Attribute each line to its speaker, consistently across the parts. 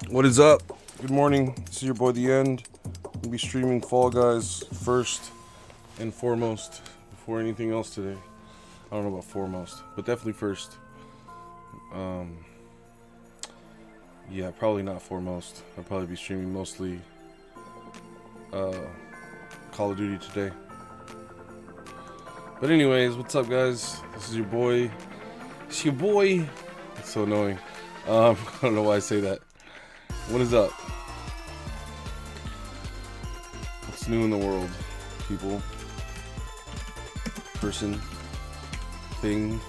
Speaker 1: What is up? Good morning. This is your boy The End. I'll be streaming Fall Guys first and foremost before anything else today. I don't know about foremost, but definitely first. Yeah, probably not foremost. I'll probably be streaming mostly Call of Duty today. But anyways, what's up, guys? This is your boy. It's your boy. It's so annoying. I don't know why I say that. What is up? What's new in the world, people? Person? Thing?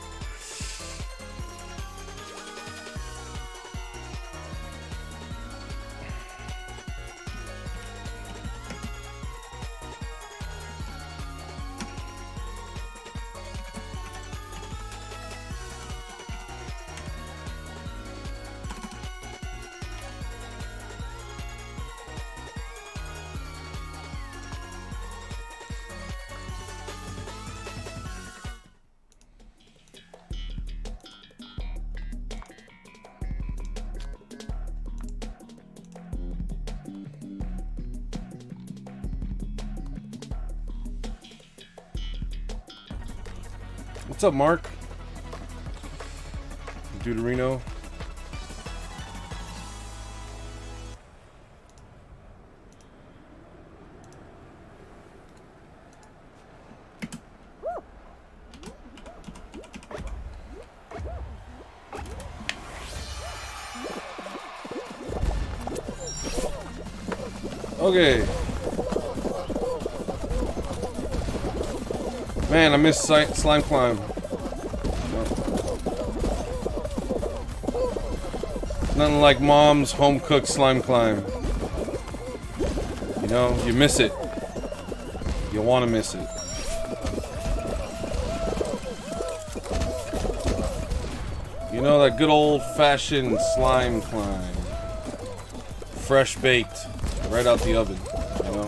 Speaker 1: What's up, Mark? Deuterino. Okay. Man, I missed slime climb. Nothing like mom's home cooked slime climb. You know, you miss it. You want to miss it. You know, that good old fashioned slime climb. Fresh baked, right out the oven, you know?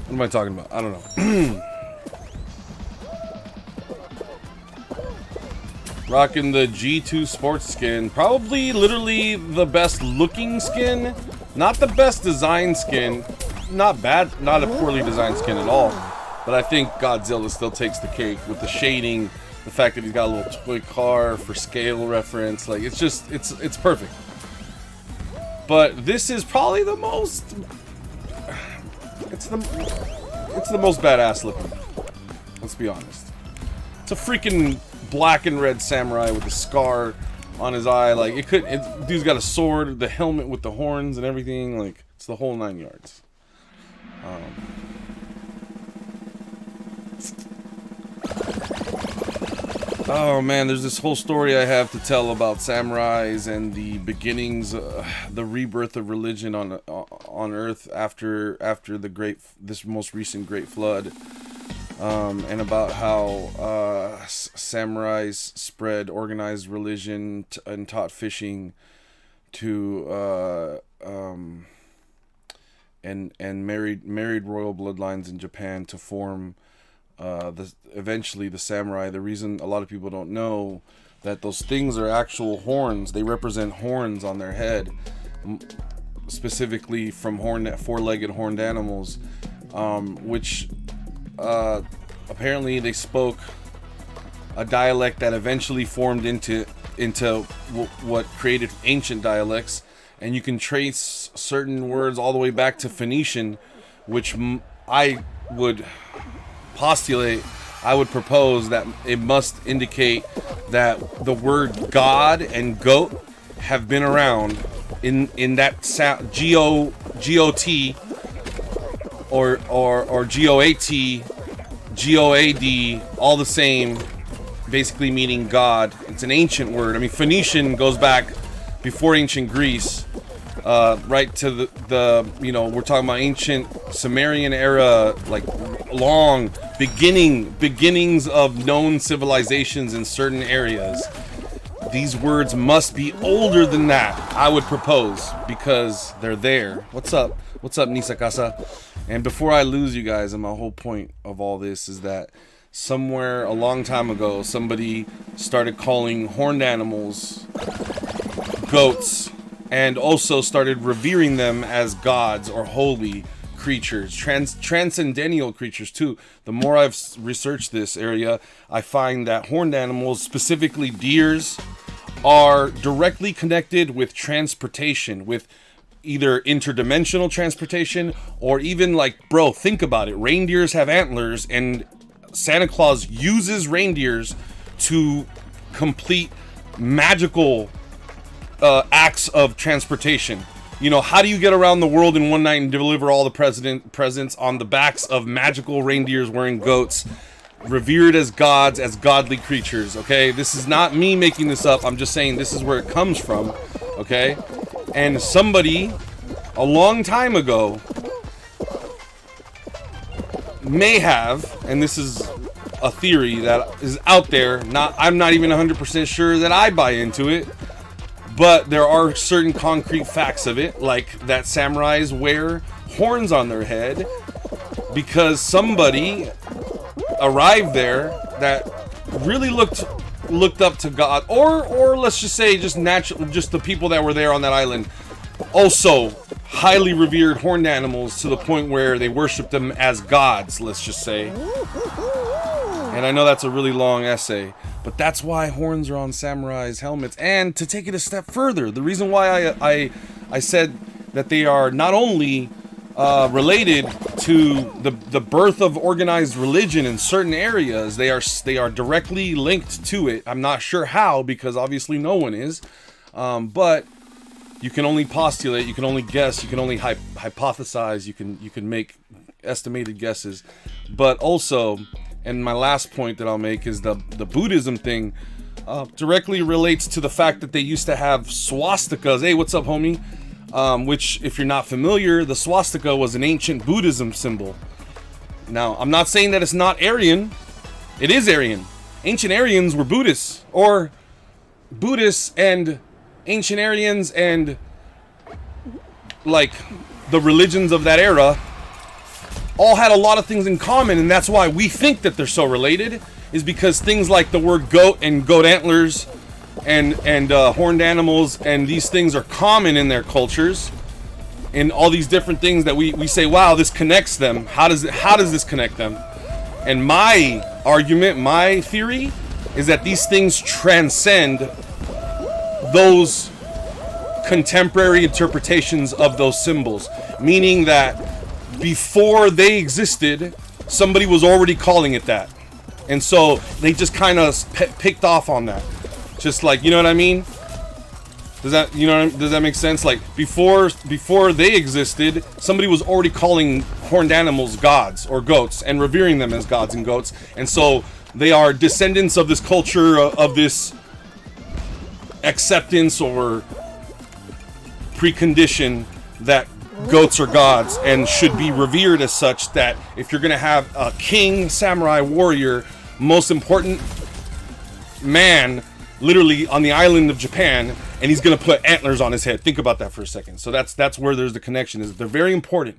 Speaker 1: What am I talking about? I don't know. Rocking the G2 sports skin. Probably literally the best looking skin. Not the best design skin. Not bad. Not a poorly designed skin at all. But I think Godzilla still takes the cake with the shading. The fact that he's got a little toy car for scale reference. Like, it's just, it's perfect. But this is probably the most... It's the most badass looking. Let's be honest. It's a freaking black and red samurai with a scar on his eye. Like, dude's got a sword, the helmet with the horns and everything. Like, it's the whole 9 yards. Oh man, there's this whole story I have to tell about samurais and the beginnings, the rebirth of religion on Earth after this most recent Great Flood, and about how samurais spread organized religion and taught fishing to and married royal bloodlines in Japan to form. Eventually the samurai. The reason a lot of people don't know that those things are actual horns. They represent horns on their head, specifically from four-legged horned animals, which apparently they spoke a dialect that eventually formed into what created ancient dialects. And you can trace certain words all the way back to Phoenician, which I would propose that it must indicate that the word God and goat have been around in that sound, G-O-T or G-O-A-T, G-O-A-D, all the same, basically meaning God. It's an ancient word. I mean, Phoenician goes back before ancient Greece, right to the we're talking about ancient Sumerian era, like long beginnings of known civilizations in certain areas. these words must be older than that, I would propose, because they're there. What's up? What's up, Nisakasa? And before I lose you guys, and my whole point of all this is that somewhere a long time ago, somebody started calling horned animals goats, and also started revering them as gods or holy creatures, transcendental creatures too. The more I've researched this area, I find that horned animals, specifically deers, are directly connected with transportation, with either interdimensional transportation or even like, bro, think about it. Reindeers have antlers, and Santa Claus uses reindeers to complete magical acts of transportation. You know, how do you get around the world in one night and deliver all the presents on the backs of magical reindeers wearing goats, revered as gods, as godly creatures? Okay, this is not me making this up. I'm just saying this is where it comes from. Okay, and somebody a long time ago may have, and this is a theory that is out there, I'm not even 100% sure that I buy into it, but there are certain concrete facts of it, like that samurais wear horns on their head because somebody arrived there that really looked up to God, or let's just say just the people that were there on that island also highly revered horned animals to the point where they worshiped them as gods, let's just say. And I know that's a really long essay, but that's why horns are on samurais' helmets. And to take it a step further, the reason why I said that they are not only related to the birth of organized religion in certain areas, they are directly linked to it. I'm not sure how, because obviously no one is, but you can only postulate, you can only guess, you can only hypothesize, you can make estimated guesses. But also, and my last point that I'll make is the Buddhism thing directly relates to the fact that they used to have swastikas. Hey, what's up, homie? Which, if you're not familiar, the swastika was an ancient Buddhism symbol. Now, I'm not saying that it's not Aryan. It is Aryan. Ancient Aryans were Buddhists, or Buddhists and ancient Aryans and like the religions of that era all had a lot of things in common, and that's why we think that they're so related, is because things like the word goat and goat antlers and horned animals and these things are common in their cultures, and all these different things that we say, wow, this connects them. How does this connect them? And my argument, my theory, is that these things transcend those contemporary interpretations of those symbols, meaning that before they existed, somebody was already calling it that, and so they just kind of picked off on that, just like, you know what I mean? Does that make sense? Like before they existed, somebody was already calling horned animals gods or goats and revering them as gods and goats, and so they are descendants of this culture, of this acceptance or precondition that goats are gods and should be revered as such. That if you're gonna have a king, samurai, warrior, most important man literally on the island of Japan, and he's gonna put antlers on his head. Think about that for a second. So that's where there's the connection, is they're very important.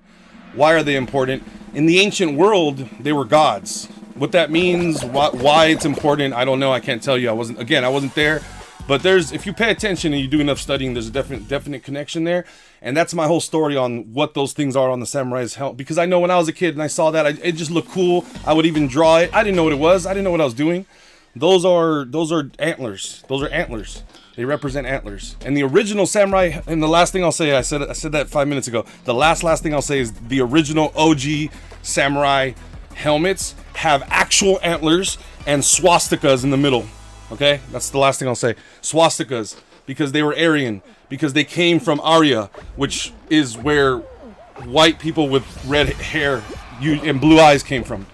Speaker 1: Why are they important? In the ancient world, they were gods. What that means, why it's important, I don't know. I can't tell you. I wasn't there. But if you pay attention and you do enough studying, there's a definite connection there. And that's my whole story on what those things are on the samurai's helmet. Because I know when I was a kid and I saw that, it just looked cool. I would even draw it. I didn't know what it was. I didn't know what I was doing. Those are antlers. Those are antlers. They represent antlers. And the original samurai, and the last thing I'll say, I said that 5 minutes ago. The last thing I'll say is the original OG samurai helmets have actual antlers and swastikas in the middle. Okay, that's the last thing I'll say. Swastikas, because they were Aryan, because they came from Arya, which is where white people with red hair and blue eyes came from.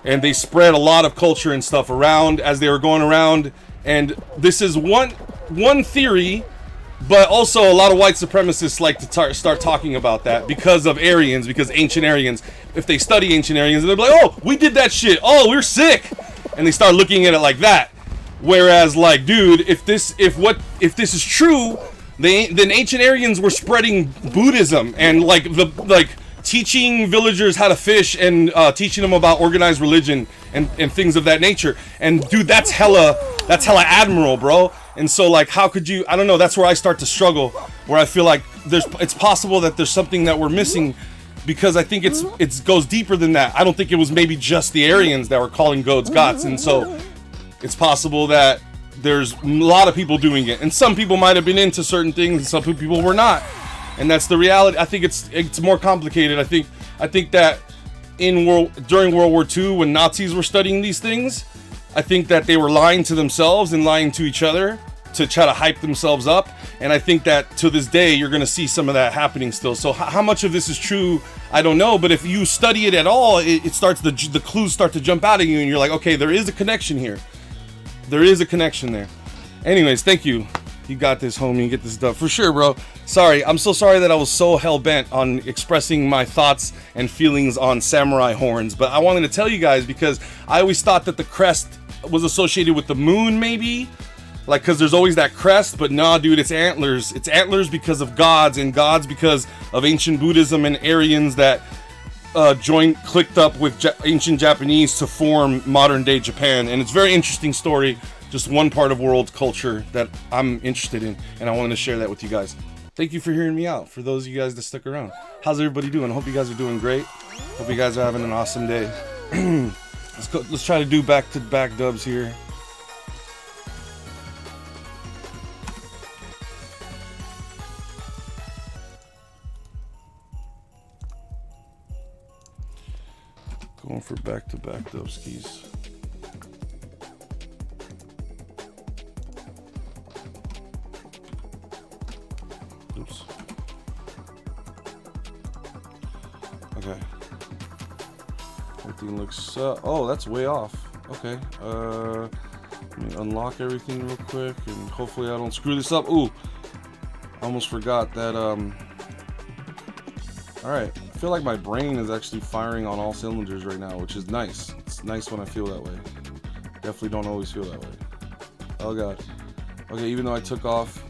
Speaker 1: And they spread a lot of culture and stuff around as they were going around. And this is one theory, but also a lot of white supremacists like to start talking about that because of Aryans, because ancient Aryans. If they study ancient Aryans, they'll be like, oh, we did that shit. Oh, we're sick. And they start looking at it like that. Whereas, like, dude, if this is true, then ancient Aryans were spreading Buddhism and like teaching villagers how to fish and teaching them about organized religion and things of that nature. And dude, that's hella admirable, bro. And so, like, how could you? I don't know. That's where I start to struggle, where I feel like it's possible that there's something that we're missing, because I think it goes deeper than that. I don't think it was maybe just the Aryans that were calling gods gods, and so it's possible that there's a lot of people doing it, and some people might have been into certain things, and some people were not, and that's the reality. I think it's more complicated. I think that during World War II, when Nazis were studying these things, I think that they were lying to themselves and lying to each other to try to hype themselves up. And I think that to this day, you're going to see some of that happening still. So how much of this is true, I don't know. But if you study it at all, it starts, the clues start to jump out at you, and you're like, okay, there is a connection here. There is a connection there. Anyways, thank you. You got this, homie. Get this done for sure, bro. Sorry, I'm so sorry that I was so hell-bent on expressing my thoughts and feelings on samurai horns. But I wanted to tell you guys, because I always thought that the crest was associated with the moon, maybe, like, because there's always that crest. But nah, dude, it's antlers. It's antlers because of gods, and gods because of ancient Buddhism and Aryans that clicked up with ancient Japanese to form modern day Japan. And it's a very interesting story, just one part of world culture that I'm interested in, and I wanted to share that with you guys. Thank you for hearing me out. For those of you guys that stuck around, how's everybody doing? I hope you guys are doing great. Hope you guys are having an awesome day. Let's try to do back-to-back dubs here. Going for back-to-back dub skis. Oops. Okay. Everything looks, oh, that's way off. Okay, let me unlock everything real quick, and hopefully I don't screw this up. Ooh, I almost forgot that, alright, I feel like my brain is actually firing on all cylinders right now, which is nice. It's nice when I feel that way. Definitely don't always feel that way. Oh god. Okay, even though I took off,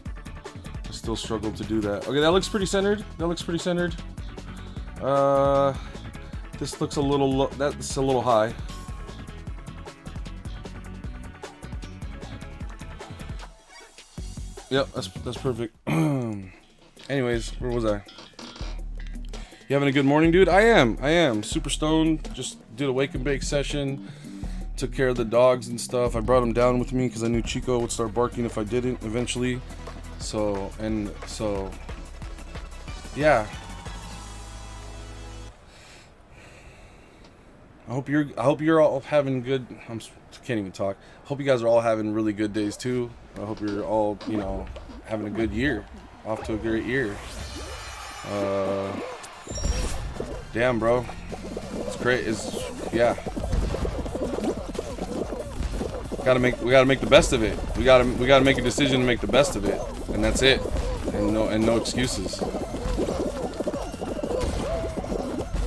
Speaker 1: I still struggled to do that. Okay, that looks pretty centered. That looks pretty centered. This looks a little that's a little high. Yep, that's perfect. Anyways, where was I? You having a good morning, dude? I am super stoned. Just did a wake and bake session. Took care of the dogs and stuff. I brought them down with me because I knew Chico would start barking if I didn't eventually. So yeah. I hope you're all having good. Can't even talk. Hope you guys are all having really good days too. I hope you're all, you know, having a good year. Off to a great year. Damn, bro. It's great. Yeah. We gotta make the best of it. We gotta make a decision to make the best of it, and that's it. And no excuses.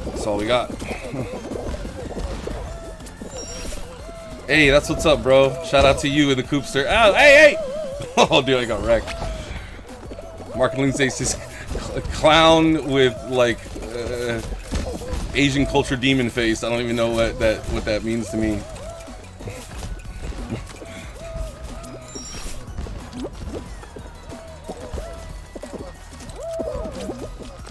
Speaker 1: That's all we got. Hey, that's what's up, bro. Shout out to you in the Coopster. Oh, hey! Oh, dude, I got wrecked. Mark and Lindsay says, a clown with like Asian culture demon face. I don't even know what that means to me.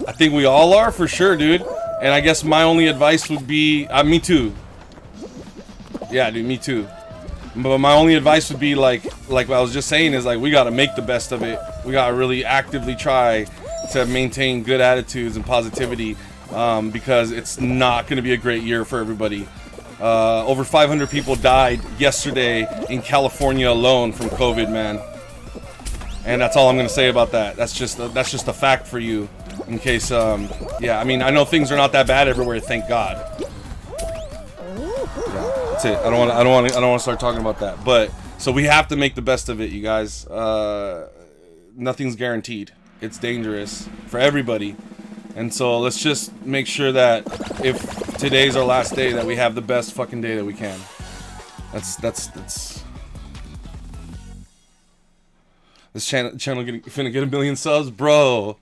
Speaker 1: I think we all are, for sure, dude. And I guess my only advice would be, me too. Yeah, dude, me too. But my only advice would be like what I was just saying is, like, we gotta make the best of it. We gotta really actively try to maintain good attitudes and positivity, because it's not gonna be a great year for everybody. Over 500 people died yesterday in California alone from COVID, man. And that's all I'm gonna say about that. That's just a fact for you, in case. Yeah, I mean, I know things are not that bad everywhere, thank God. That's it. I don't want to start talking about that. But so we have to make the best of it, you guys. Nothing's guaranteed. It's dangerous for everybody, and so let's just make sure that if today's our last day, that we have the best fucking day that we can. That's This channel finna get 1 million subs, bro.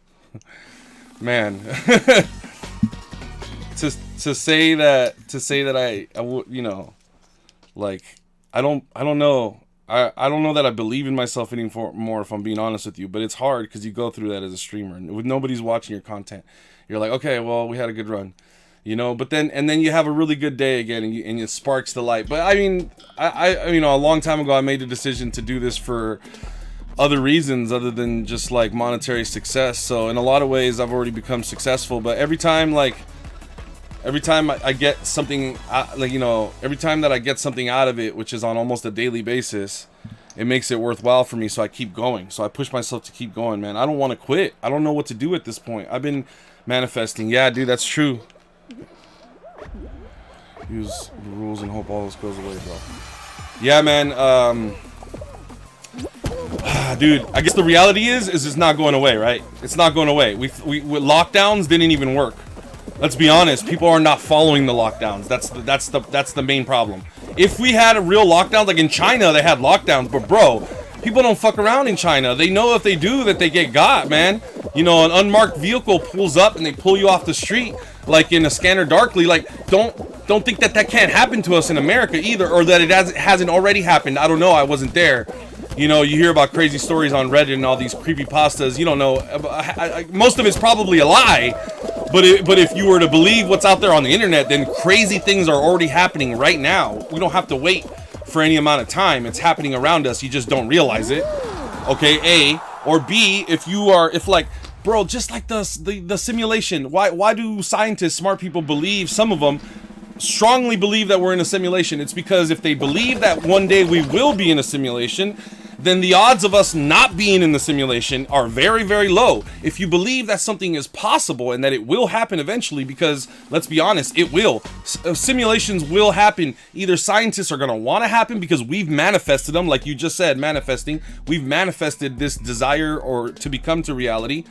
Speaker 1: Man. to say that I would, you know, like, I don't know. I don't know that I believe in myself anymore, if I'm being honest with you, but it's hard because you go through that as a streamer and with nobody's watching your content. You're like, okay, well, we had a good run, you know, but then you have a really good day again and it sparks the light. But I mean, I you know, a long time ago I made the decision to do this for other reasons other than just like monetary success. So in a lot of ways I've already become successful, but every time I get something, like, you know, every time that I get something out of it, which is on almost a daily basis, it makes it worthwhile for me. So I keep going. So I push myself to keep going, man. I don't want to quit. I don't know what to do at this point. I've been manifesting. Yeah, dude, that's true. Use the rules and hope all this goes away, bro. Yeah, man. Dude, I guess the reality is it's not going away, right? It's not going away. We lockdowns didn't even work. Let's be honest, people are not following the lockdowns. That's the main problem. If we had a real lockdown, like in China, they had lockdowns, but bro, people don't fuck around in China. They know if they do that they get got, man. You know, an unmarked vehicle pulls up and they pull you off the street, like in a Scanner Darkly. Like, don't think that can't happen to us in America either, or that it hasn't already happened. I don't know. I wasn't there. You know, you hear about crazy stories on Reddit and all these creepypastas. You don't know. Most of it's probably a lie. But if you were to believe what's out there on the internet, then crazy things are already happening right now. We don't have to wait for any amount of time. It's happening around us. You just don't realize it. Okay, A. Or B, if like, bro, just like the simulation. Why do scientists, smart people believe, some of them strongly believe that we're in a simulation? It's because if they believe that one day we will be in a simulation, then the odds of us not being in the simulation are very, very low. If you believe that something is possible and that it will happen eventually, because let's be honest, it will. Simulations will happen. Either scientists are going to want to happen because we've manifested them, like you just said, manifesting. We've manifested this desire or to become to reality.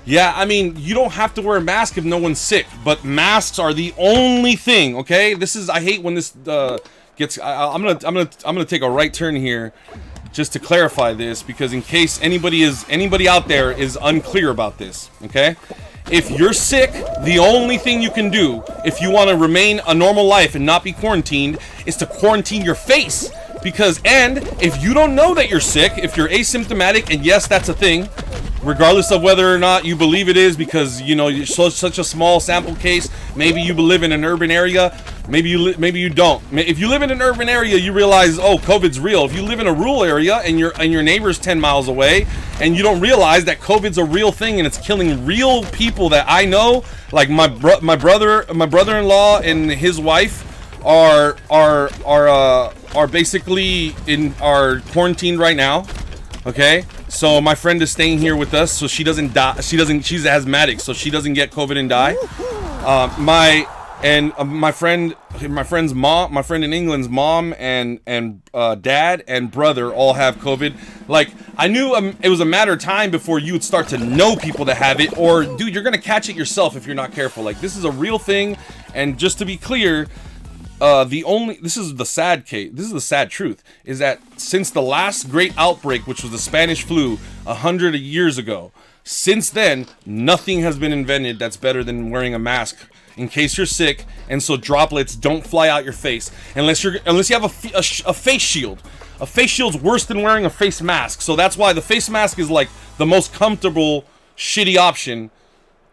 Speaker 1: Yeah, I mean, you don't have to wear a mask if no one's sick, but masks are the only thing, okay? This is, I hate when this gets, I'm gonna take a right turn here just to clarify this, because in case anybody out there is unclear about this, okay? If you're sick, the only thing you can do if you want to remain a normal life and not be quarantined is to quarantine your face. And if you don't know that you're sick, if you're asymptomatic, and yes, that's a thing, regardless of whether or not you believe it is, because, you know, you're such a small sample case. Maybe you live in an urban area, maybe you don't. If you live in an urban area, you realize, oh, COVID's real. If you live in a rural area and your neighbor's 10 miles away and you don't realize that COVID's a real thing and it's killing real people that I know, like my brother-in-law and his wife are basically are quarantined right now. Okay, so my friend is staying here with us, so she doesn't die. She's asthmatic, so she doesn't get COVID and die. My friend's mom, my friend in England's mom and dad and brother all have COVID. Like, I knew it was a matter of time before you would start to know people that have it, or dude, you're gonna catch it yourself if you're not careful. Like, this is a real thing, and just to be clear, this is the sad case, this is the sad truth, is that since the last great outbreak, which was the Spanish flu 100 years ago, since then, nothing has been invented that's better than wearing a mask in case you're sick, and so droplets don't fly out your face, unless you have a face shield. A face shield's worse than wearing a face mask, so that's why the face mask is like the most comfortable, shitty option.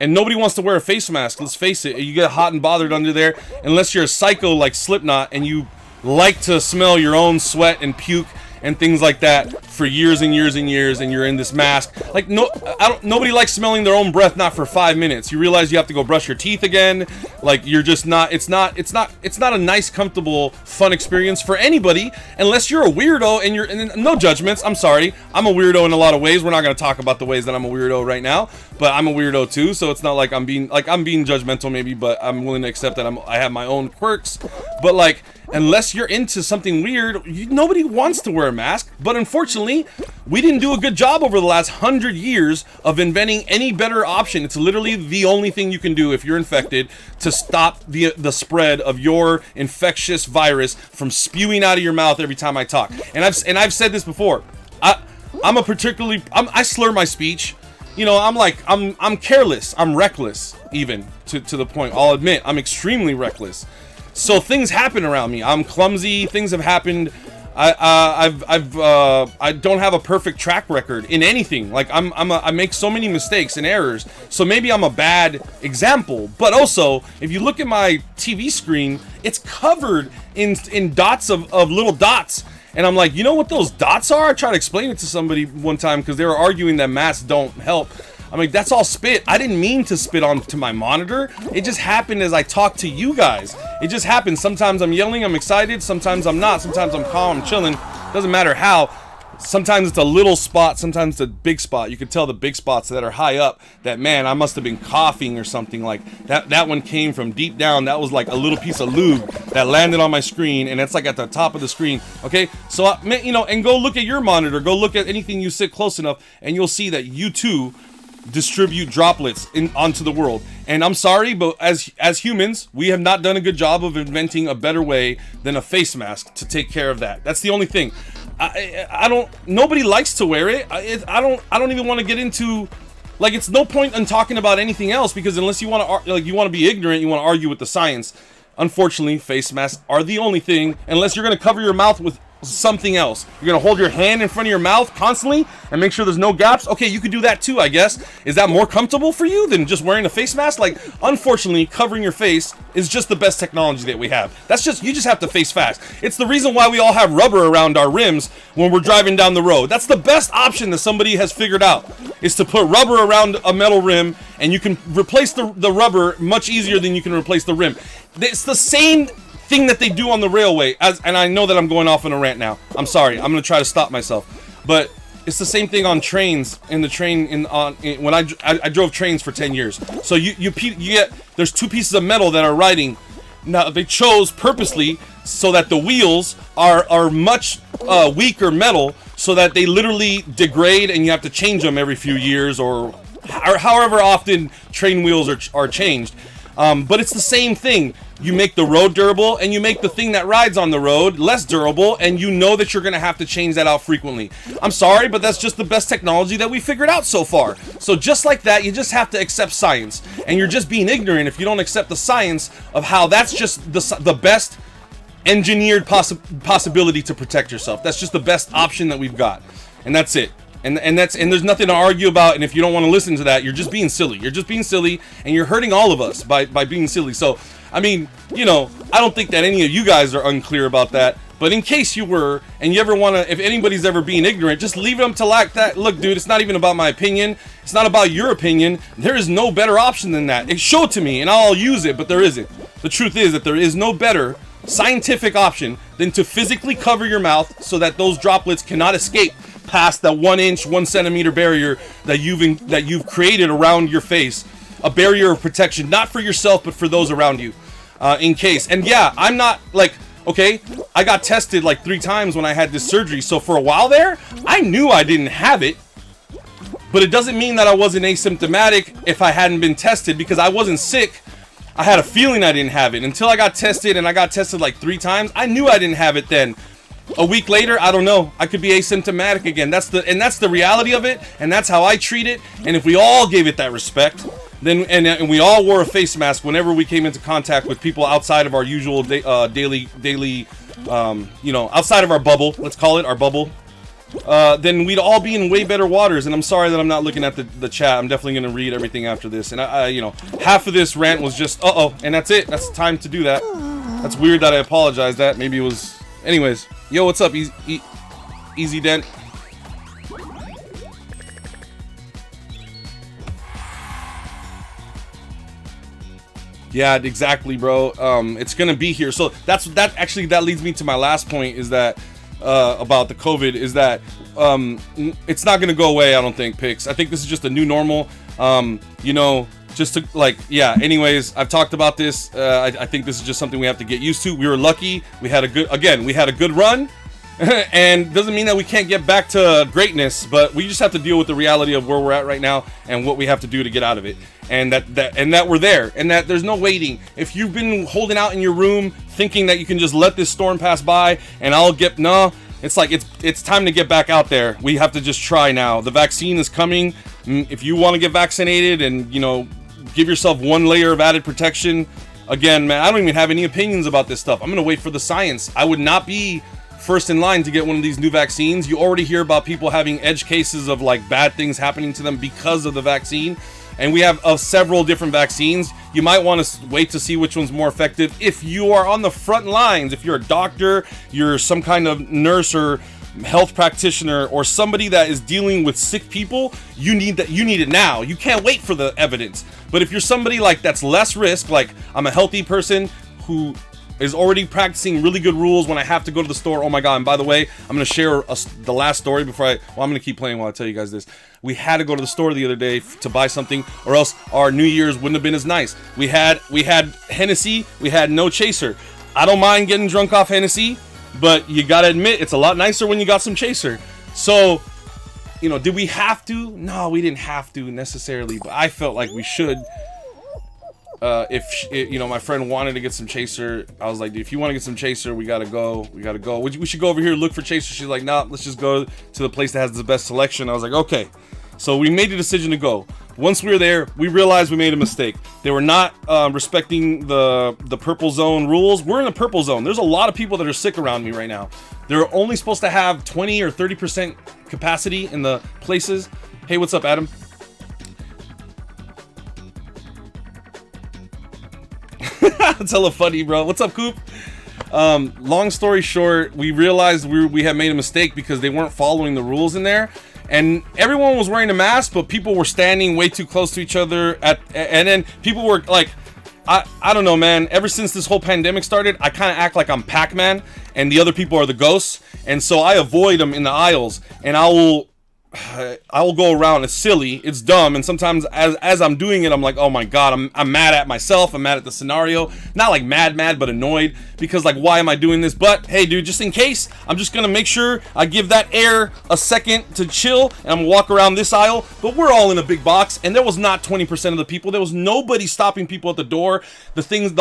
Speaker 1: And nobody wants to wear a face mask, let's face it. You get hot and bothered under there, unless you're a psycho like Slipknot and you like to smell your own sweat and puke and things like that for years and years and years, and you're in this mask. Like, nobody likes smelling their own breath, not for 5 minutes. You realize you have to go brush your teeth again. Like, you're just not, it's not a nice, comfortable, fun experience for anybody, unless you're a weirdo and no judgments, I'm sorry. I'm a weirdo in a lot of ways. We're not going to talk about the ways that I'm a weirdo right now, but I'm a weirdo too, so it's not like I'm being judgmental maybe, but I'm willing to accept that I have my own quirks. But like, unless you're into something weird, nobody wants to wear a mask. But unfortunately, we didn't do a good job over the last 100 years of inventing any better option. It's literally the only thing you can do if you're infected to stop the spread of your infectious virus from spewing out of your mouth every time I talk. And I've said this before. I slur my speech. You know, I'm careless. I'm reckless, even to the point. I'll admit I'm extremely reckless. So things happen around me. I'm clumsy. Things have happened. I don't have a perfect track record in anything. Like I make so many mistakes and errors. So maybe I'm a bad example. But also, if you look at my TV screen, it's covered in dots of little dots. And I'm like, you know what those dots are? I tried to explain it to somebody one time because they were arguing that masks don't help. I'm like, that's all spit. I didn't mean to spit onto my monitor. It just happened as I talk to you guys. It just happened. Sometimes I'm yelling, I'm excited. Sometimes I'm not. Sometimes I'm calm, I'm chilling. Doesn't matter how. Sometimes it's a little spot. Sometimes it's a big spot. You can tell the big spots that are high up that, man, I must have been coughing or something. Like that one came from deep down. That was like a little piece of lube that landed on my screen, and it's like at the top of the screen. Okay, so you know, and go look at your monitor. Go look at anything you sit close enough, and you'll see that you too distribute droplets onto the world. And I'm sorry, but as humans, we have not done a good job of inventing a better way than a face mask to take care of that. That's the only thing. Nobody likes to wear it. I don't even want to get into, like, it's no point in talking about anything else, because unless you want to, like, you want to be ignorant, you want to argue with the science. Unfortunately, face masks are the only thing, unless you're going to cover your mouth with something else. You're gonna hold your hand in front of your mouth constantly and make sure there's no gaps. Okay, you could do that too, I guess. Is that more comfortable for you than just wearing a face mask? Like, unfortunately, covering your face is just the best technology that we have. You just have to face fast. It's the reason why we all have rubber around our rims when we're driving down the road. That's the best option that somebody has figured out, is to put rubber around a metal rim, and you can replace the rubber much easier than you can replace the rim. It's the same thing that they do on the railway, and I know that I'm going off on a rant now. I'm sorry. I'm gonna try to stop myself, but it's the same thing on trains. In the train, when I drove trains for 10 years. So you get, there's two pieces of metal that are riding. Now they chose purposely so that the wheels are much weaker metal, so that they literally degrade, and you have to change them every few years, or however often train wheels are changed. But it's the same thing. You make the road durable, and you make the thing that rides on the road less durable, and you know that you're going to have to change that out frequently. I'm sorry, but that's just the best technology that we figured out so far. So just like that, you just have to accept science. And you're just being ignorant if you don't accept the science of how that's just the best engineered possibility to protect yourself. That's just the best option that we've got. And that's it. And there's nothing to argue about. And if you don't want to listen to that, you're just being silly. You're just being silly, and you're hurting all of us by being silly. So, I mean, you know, I don't think that any of you guys are unclear about that. But in case you were, and you ever want to, if anybody's ever being ignorant, just leave them to like that. Look, dude, it's not even about my opinion. It's not about your opinion. There is no better option than that. Show it to me, and I'll use it, but there isn't. The truth is that there is no better scientific option than to physically cover your mouth so that those droplets cannot escape past that 1 inch, 1 centimeter barrier that you've created around your face. A barrier of protection, not for yourself, but for those around you, in case. And yeah, I'm not like, okay, I got tested like 3 times when I had this surgery. So for a while there, I knew I didn't have it, but it doesn't mean that I wasn't asymptomatic if I hadn't been tested, because I wasn't sick. I had a feeling I didn't have it until I got tested, and I got tested like 3 times. I knew I didn't have it then. A week later, I don't know, I could be asymptomatic again. That's the reality of it, and that's how I treat it. And if we all gave it that respect, then and we all wore a face mask whenever we came into contact with people outside of our usual daily you know, outside of our bubble, let's call it our bubble, then we'd all be in way better waters. And I'm sorry that I'm not looking at the chat. I'm definitely going to read everything after this. And I you know, half of this rant was just and that's it. That's time to do that. That's weird that I apologized. That maybe it was. Anyways, yo, what's up, Easy Dent? Yeah, exactly, bro. It's gonna be here. So that leads me to my last point, is that about the COVID, is that it's not gonna go away. I don't think, Pix. I think this is just a new normal. You know, just to like, yeah. Anyways, I've talked about this. I think this is just something we have to get used to. We were lucky. We had a good run. And doesn't mean that we can't get back to greatness, but we just have to deal with the reality of where we're at right now and what we have to do to get out of it. And that we're there, and that there's no waiting. If you've been holding out in your room thinking that you can just let this storm pass by and it's like it's time to get back out there. We have to just try now. The vaccine is coming. If you want to get vaccinated and, you know, give yourself one layer of added protection, again, man, I don't even have any opinions about this stuff. I'm gonna wait for the science. I would not be first in line to get one of these new vaccines. You already hear about people having edge cases of like bad things happening to them because of the vaccine. And we have several different vaccines. You might want to wait to see which one's more effective. If you are on the front lines, if you're a doctor, you're some kind of nurse or health practitioner, or somebody that is dealing with sick people, you need it now. You can't wait for the evidence. But if you're somebody like that's less risk, like I'm a healthy person who is already practicing really good rules when I have to go to the store. Oh my god, and by the way, I'm going to share the last story before I'm going to keep playing while I tell you guys this. We had to go to the store the other day to buy something, or else our New Year's wouldn't have been as nice. We had Hennessy, we had no chaser. I don't mind getting drunk off Hennessy, but you got to admit, it's a lot nicer when you got some chaser. So, you know, did we have to? No, we didn't have to necessarily, but I felt like we should. You know, my friend wanted to get some chaser. I was like, dude, if you want to get some chaser, we gotta go. We should go over here, look for chaser. She's like, nah, let's just go to the place that has the best selection. I was like, okay. So we made the decision to go. Once we were there, we realized we made a mistake. They were not respecting the purple zone rules. We're in the purple zone. There's a lot of people that are sick around me right now. They're only supposed to have 20 or 30% capacity in the places. Hey, what's up, Adam? That's hella funny, bro. What's up, Coop? Long story short, we realized we had made a mistake because they weren't following the rules in there, and everyone was wearing a mask, but people were standing way too close to each other. And then people were like, I don't know, man. Ever since this whole pandemic started, I kind of act like I'm Pac-Man, and the other people are the ghosts, and so I avoid them in the aisles, and I will go around. It's silly, it's dumb, and sometimes as I'm doing it, I'm like, oh my god, I'm mad at myself, I'm mad at the scenario. Not like mad, but annoyed, because like, why am I doing this? But hey, dude, just in case, I'm just gonna make sure I give that air a second to chill, and I'm gonna walk around this aisle. But we're all in a big box, and there was not 20% of the people. There was nobody stopping people at the door.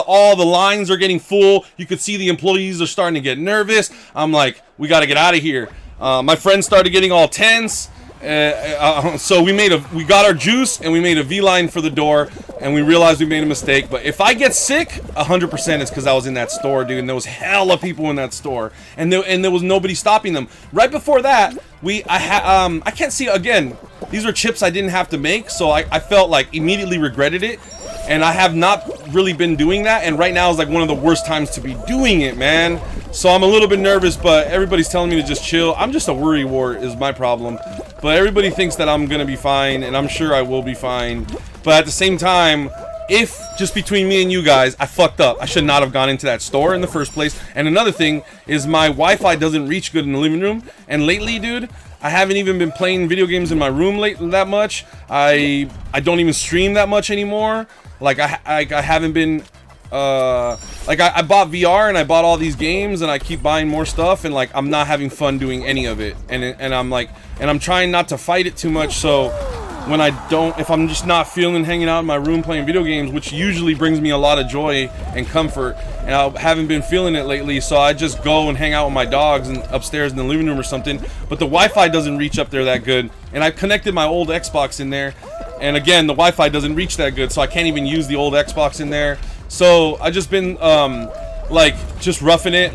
Speaker 1: All the lines are getting full. You could see the employees are starting to get nervous. I'm like, we gotta get out of here. My friends started getting all tense. So we got our juice and we made a V-line for the door, and we realized we made a mistake. But if I get sick, 100% it's because I was in that store, dude, and there was hella people in that store, and there was nobody stopping them. Right before that, I can't see again. These are chips I didn't have to make, so I felt like immediately regretted it, and I have not really been doing that. And right now is like one of the worst times to be doing it, man. So I'm a little bit nervous, but everybody's telling me to just chill. I'm just a worrywart is my problem. But everybody thinks that I'm gonna be fine, and I'm sure I will be fine. But at the same time, if just between me and you guys, I fucked up. I should not have gone into that store in the first place. And another thing is my Wi-Fi doesn't reach good in the living room. And lately, dude, I haven't even been playing video games in my room that much. I don't even stream that much anymore. Like I haven't been. Like I bought VR and I bought all these games and I keep buying more stuff, and like I'm not having fun doing any of it, and I'm trying not to fight it too much. So when if I'm just not feeling hanging out in my room playing video games, which usually brings me a lot of joy and comfort, and I haven't been feeling it lately, so I just go and hang out with my dogs and upstairs in the living room or something. But the Wi-Fi doesn't reach up there that good, and I've connected my old Xbox in there, and again the Wi-Fi doesn't reach that good, so I can't even use the old Xbox in there. So I just been like just roughing it,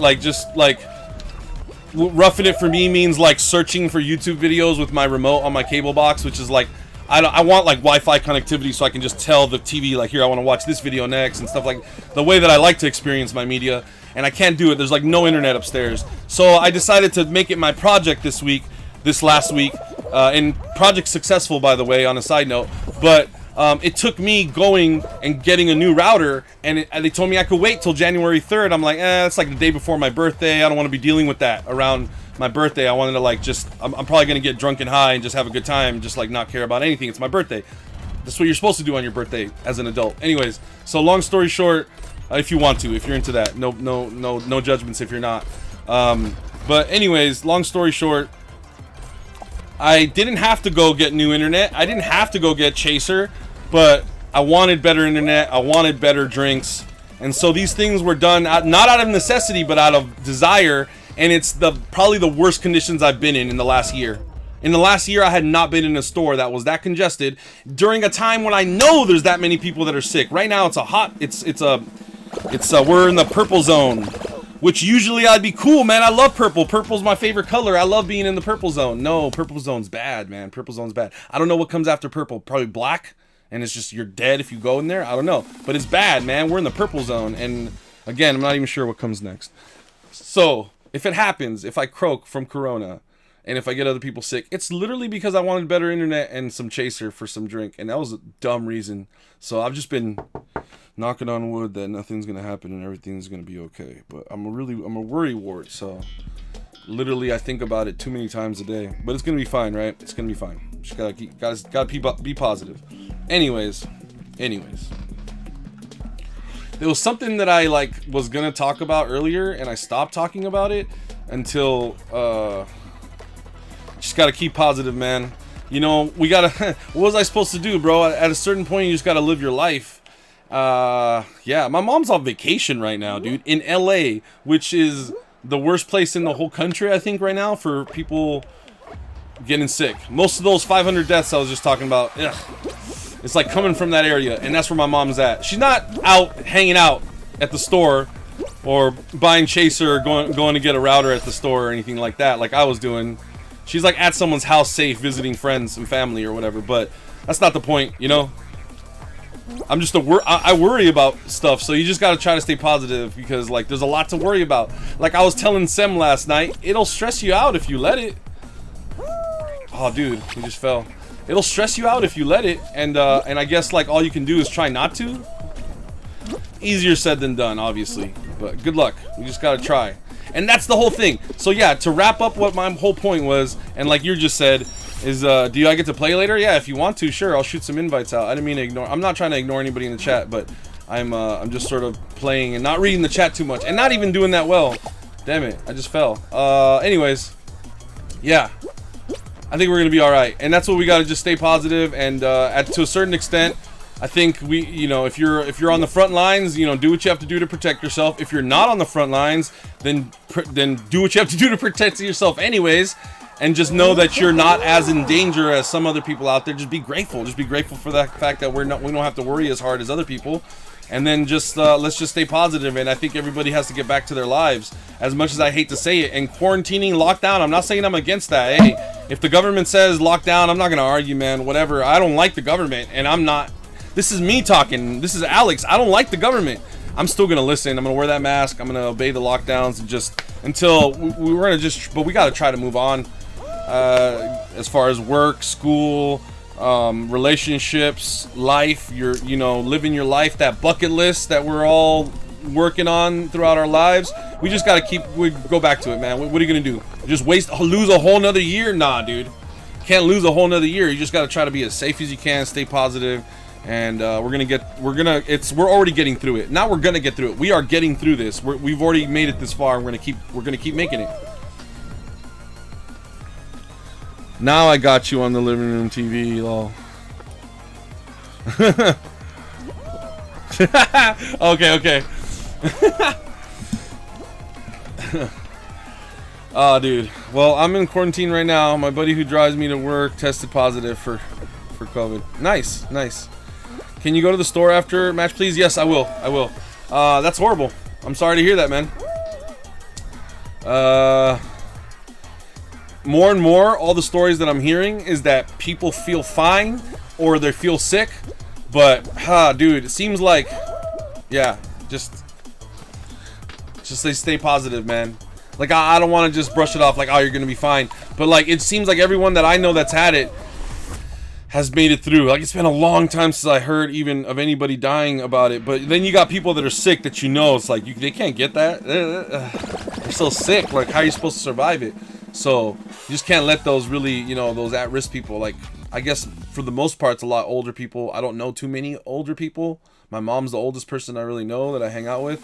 Speaker 1: roughing it for me means like searching for YouTube videos with my remote on my cable box, which is like I want like Wi-Fi connectivity so I can just tell the TV like, here, I want to watch this video next and stuff, like the way that I like to experience my media, and I can't do it. There's like no internet upstairs. So I decided to make it my project this last week, and project successful, by the way, on a side note. But it took me going and getting a new router, and they told me I could wait till January 3rd. I'm like, it's like the day before my birthday. I don't want to be dealing with that around my birthday. I wanted to like I'm probably going to get drunk and high and just have a good time, just like not care about anything. It's my birthday. That's what you're supposed to do on your birthday as an adult. Anyways, so long story short, if you want to, if you're into that, no judgments if you're not. But anyways, long story short, I didn't have to go get new internet. I didn't have to go get Chaser, but I wanted better internet. I wanted better drinks. And so these things were done not out of necessity, but out of desire. And it's probably the worst conditions I've been in the last year. In the last year, I had not been in a store that was that congested during a time when I know there's that many people that are sick. Right now, we're in the purple zone, which usually I'd be cool, man. I love purple. Purple's my favorite color. I love being in the purple zone. No, purple zone's bad, man. Purple zone's bad. I don't know what comes after purple. Probably black, and it's just you're dead if you go in there. I don't know, but it's bad, man. We're in the purple zone, and again, I'm not even sure what comes next. So if it happens, if I croak from Corona, and if I get other people sick, it's literally because I wanted better internet and some Chaser for some drink. And that was a dumb reason. So I've just been knocking on wood that nothing's going to happen and everything's going to be okay. But I'm a worry wart. So literally I think about it too many times a day. But it's going to be fine, right? It's going to be fine. Just gotta be positive. Anyways. There was something that I was going to talk about earlier. And I stopped talking about it until... Just gotta keep positive, man. You know, we gotta... What was I supposed to do, bro? At a certain point, you just gotta live your life. Yeah, my mom's on vacation right now, dude. In LA, which is the worst place in the whole country, I think, right now for people getting sick. Most of those 500 deaths I was just talking about, ugh, it's like coming from that area. And that's where my mom's at. She's not out hanging out at the store or buying Chaser or going to get a router at the store or anything like that, like I was doing. She's like at someone's house safe, visiting friends and family or whatever, but that's not the point, you know? I'm just I worry about stuff, so you just gotta try to stay positive because, like, there's a lot to worry about. Like I was telling Sem last night, it'll stress you out if you let it. Oh, dude, he just fell. It'll stress you out if you let it, and I guess, like, all you can do is try not to. Easier said than done, obviously, but good luck. We just gotta try. And that's the whole thing. So yeah, to wrap up what my whole point was, and like you just said, is do I get to play later? Yeah, if you want to, sure. I'll shoot some invites out. I didn't mean to ignore. I'm not trying to ignore anybody in the chat, but I'm just sort of playing and not reading the chat too much, and not even doing that well. Damn it, I just fell. Anyways, yeah, I think we're gonna be all right, and that's what we gotta just stay positive, and to a certain extent. I think you know, if you're on the front lines, you know, do what you have to do to protect yourself. If you're not on the front lines, then do what you have to do to protect yourself anyways, and just know that you're not as in danger as some other people out there. Just be grateful. Just be grateful for the fact that we don't have to worry as hard as other people. And then just let's just stay positive. And I think everybody has to get back to their lives. As much as I hate to say it, and quarantining, lockdown, I'm not saying I'm against that. Hey, if the government says lockdown, I'm not gonna argue, man. Whatever. I don't like the government, and I'm not. This is me talking. This is Alex. I don't like the government. I'm still gonna listen. I'm gonna wear that mask. I'm gonna obey the lockdowns, and just until we're gonna just. But we gotta try to move on. As far as work, school, relationships, life. You know, living your life. That bucket list that we're all working on throughout our lives. We just gotta go back to it, man. What are you gonna do? Just lose a whole nother year? Nah, dude. Can't lose a whole nother year. You just gotta try to be as safe as you can. Stay positive. And we're already getting through it. Now we're gonna get through it. We are getting through this. We've already made it this far. We're gonna keep making it. Now I got you on the living room TV, lol. Okay. Oh, dude. Well, I'm in quarantine right now. My buddy who drives me to work tested positive for COVID. Nice. Can you go to the store after match, please? Yes, I will. That's horrible. I'm sorry to hear that, man. More and more, all the stories that I'm hearing is that people feel fine or they feel sick. But, dude, it seems like, yeah, just stay positive, man. Like, I don't want to just brush it off like, oh, you're going to be fine. But, like, it seems like everyone that I know that's had it has made it through. Like, it's been a long time since I heard even of anybody dying about it. But then you got people that are sick that you know, it's like, they can't get that. They're so sick. Like, how are you supposed to survive it? So, you just can't let those really, you know, those at-risk people, like, I guess for the most part, it's a lot older people. I don't know too many older people. My mom's the oldest person I really know that I hang out with.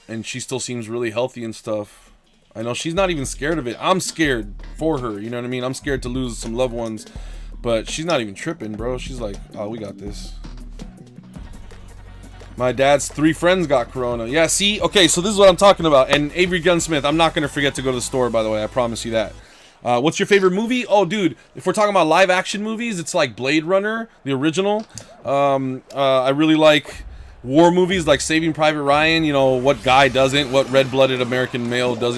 Speaker 1: And she still seems really healthy and stuff. I know she's not even scared of it. I'm scared for her, you know what I mean? I'm scared to lose some loved ones. But she's not even tripping, bro. She's like, oh, we got this. My dad's 3 friends got corona. Yeah, see? Okay, so this is what I'm talking about. And Avery Gunsmith, I'm not going to forget to go to the store, by the way. I promise you that. What's your favorite movie? Oh, dude, if we're talking about live action movies, it's like Blade Runner, the original. I really like war movies like Saving Private Ryan. You know, what guy doesn't? What red-blooded American male does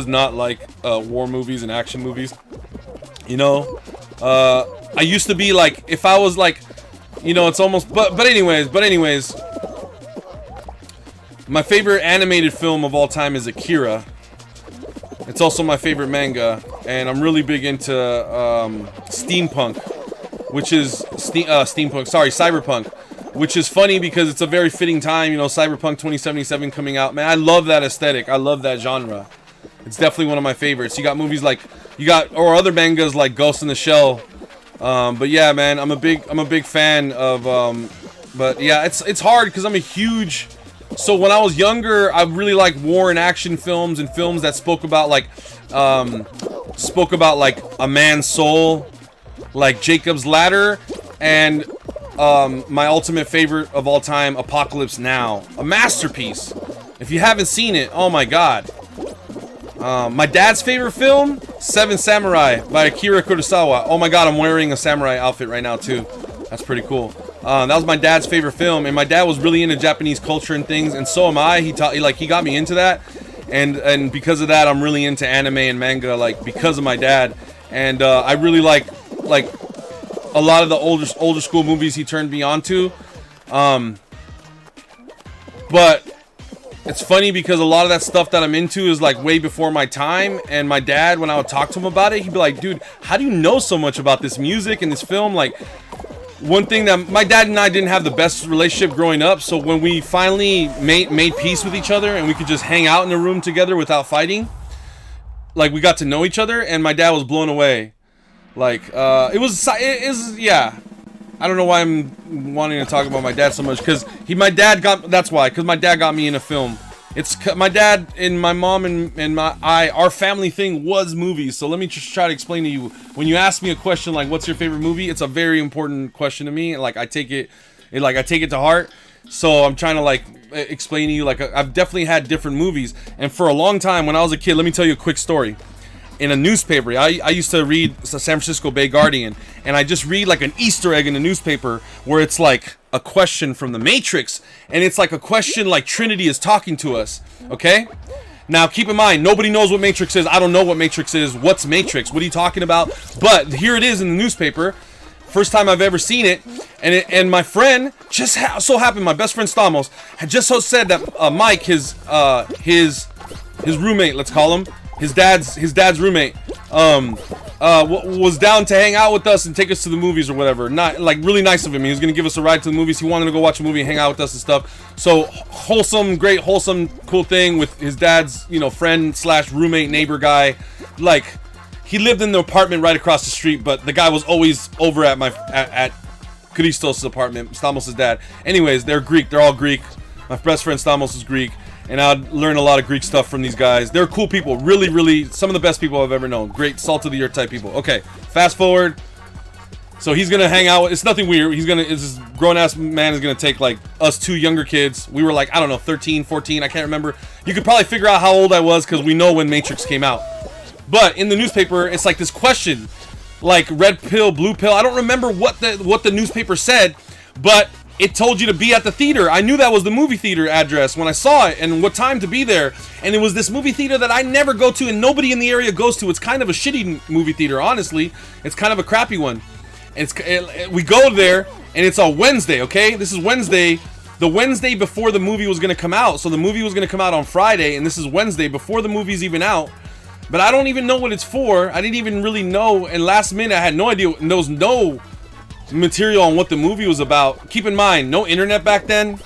Speaker 1: not like war movies and action movies? You know, I used to be like, if I was like, you know, it's almost, but anyways, my favorite animated film of all time is Akira. It's also my favorite manga, and I'm really big into steampunk, which is cyberpunk, which is funny because it's a very fitting time, you know, Cyberpunk 2077 coming out. Man, I love that aesthetic. I love that genre. It's definitely one of my favorites. You got movies like, or other mangas like Ghost in the Shell. But yeah, man, I'm a big fan of, but yeah, it's hard because I'm a huge, so when I was younger, I really liked war and action films and films that spoke about like a man's soul, like Jacob's Ladder, and my ultimate favorite of all time, Apocalypse Now, a masterpiece. If you haven't seen it, oh my god. My dad's favorite film, Seven Samurai by Akira Kurosawa. Oh my god, I'm wearing a samurai outfit right now too. That's pretty cool. That was my dad's favorite film, and my dad was really into Japanese culture and things, and so am I. He got me into that, and because of that, I'm really into anime and manga, like because of my dad. And I really like a lot of the older school movies he turned me on to. But it's funny because a lot of that stuff that I'm into is like way before my time, and my dad, when I would talk to him about it, he'd be like, dude, how do you know so much about this music and this film? Like, one thing that my dad and I didn't have the best relationship growing up, so when we finally made peace with each other and we could just hang out in a room together without fighting, like, we got to know each other, and my dad was blown away. Like, yeah. I don't know why I'm wanting to talk about my dad so much, because my dad got me in a film. It's my dad and my mom and our family thing was movies. So let me just try to explain to you. When you ask me a question like, what's your favorite movie? It's a very important question to me. Like, I take it to heart. So I'm trying to like explain to you, like, I've definitely had different movies. And for a long time, when I was a kid, let me tell you a quick story. In a newspaper, I used to read the San Francisco Bay Guardian, and I just read like an Easter egg in the newspaper where it's like a question from the Matrix, and it's like a question like Trinity is talking to us. Okay, now keep in mind, nobody knows what Matrix is. I don't know what Matrix is. What's Matrix? What are you talking about? But here it is in the newspaper. First time I've ever seen it, and my friend just so happened, my best friend Stamos had just so said that Mike, his roommate, let's call him. His dad's roommate was down to hang out with us and take us to the movies or whatever. Not like really nice of him. He was gonna give us a ride to the movies. He wanted to go watch a movie and hang out with us and stuff. So great wholesome, cool thing with his dad's, you know, friend / roommate neighbor guy. Like, he lived in the apartment right across the street, but the guy was always over at Christos' apartment, Stamos' dad. Anyways, they're Greek. They're all Greek. My best friend Stamos is Greek. And I'd learn a lot of Greek stuff from these guys. They're cool people. Really, really, some of the best people I've ever known. Great, salt of the earth type people. Okay, fast forward. So he's gonna hang out. It's nothing weird. This grown-ass man is gonna take, like, us 2 younger kids. We were, like, I don't know, 13, 14. I can't remember. You could probably figure out how old I was because we know when Matrix came out. But in the newspaper, it's like this question. Like, red pill, blue pill. I don't remember what the newspaper said, but it told you to be at the theater. I knew that was the movie theater address when I saw it and what time to be there. And it was this movie theater that I never go to and nobody in the area goes to. It's kind of a shitty movie theater, honestly. It's kind of a crappy one. We go there and it's on Wednesday, okay? This is Wednesday, the Wednesday before the movie was going to come out. So the movie was going to come out on Friday, and this is Wednesday before the movie's even out. But I don't even know what it's for. I didn't even really know. And last minute, I had no idea. There was no material on what the movie was about. Keep in mind, no internet back then.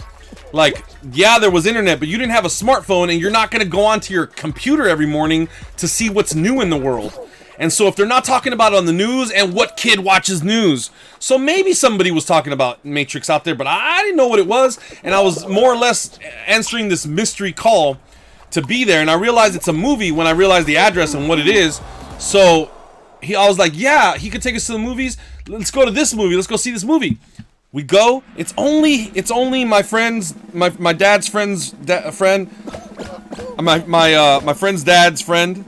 Speaker 1: Like, yeah, there was internet, but you didn't have a smartphone, and you're not going to go onto your computer every morning to see what's new in the world. And so if they're not talking about it on the news, and what kid watches news? So maybe somebody was talking about Matrix out there, but I didn't know what it was. And I was more or less answering this mystery call to be there. And I realized it's a movie when I realized the address and what it is. So I was like, yeah, he could take us to the movies. Let's go to this movie. Let's go see this movie. We go. It's only my friend's, my dad's friend's friend. My friend's dad's friend.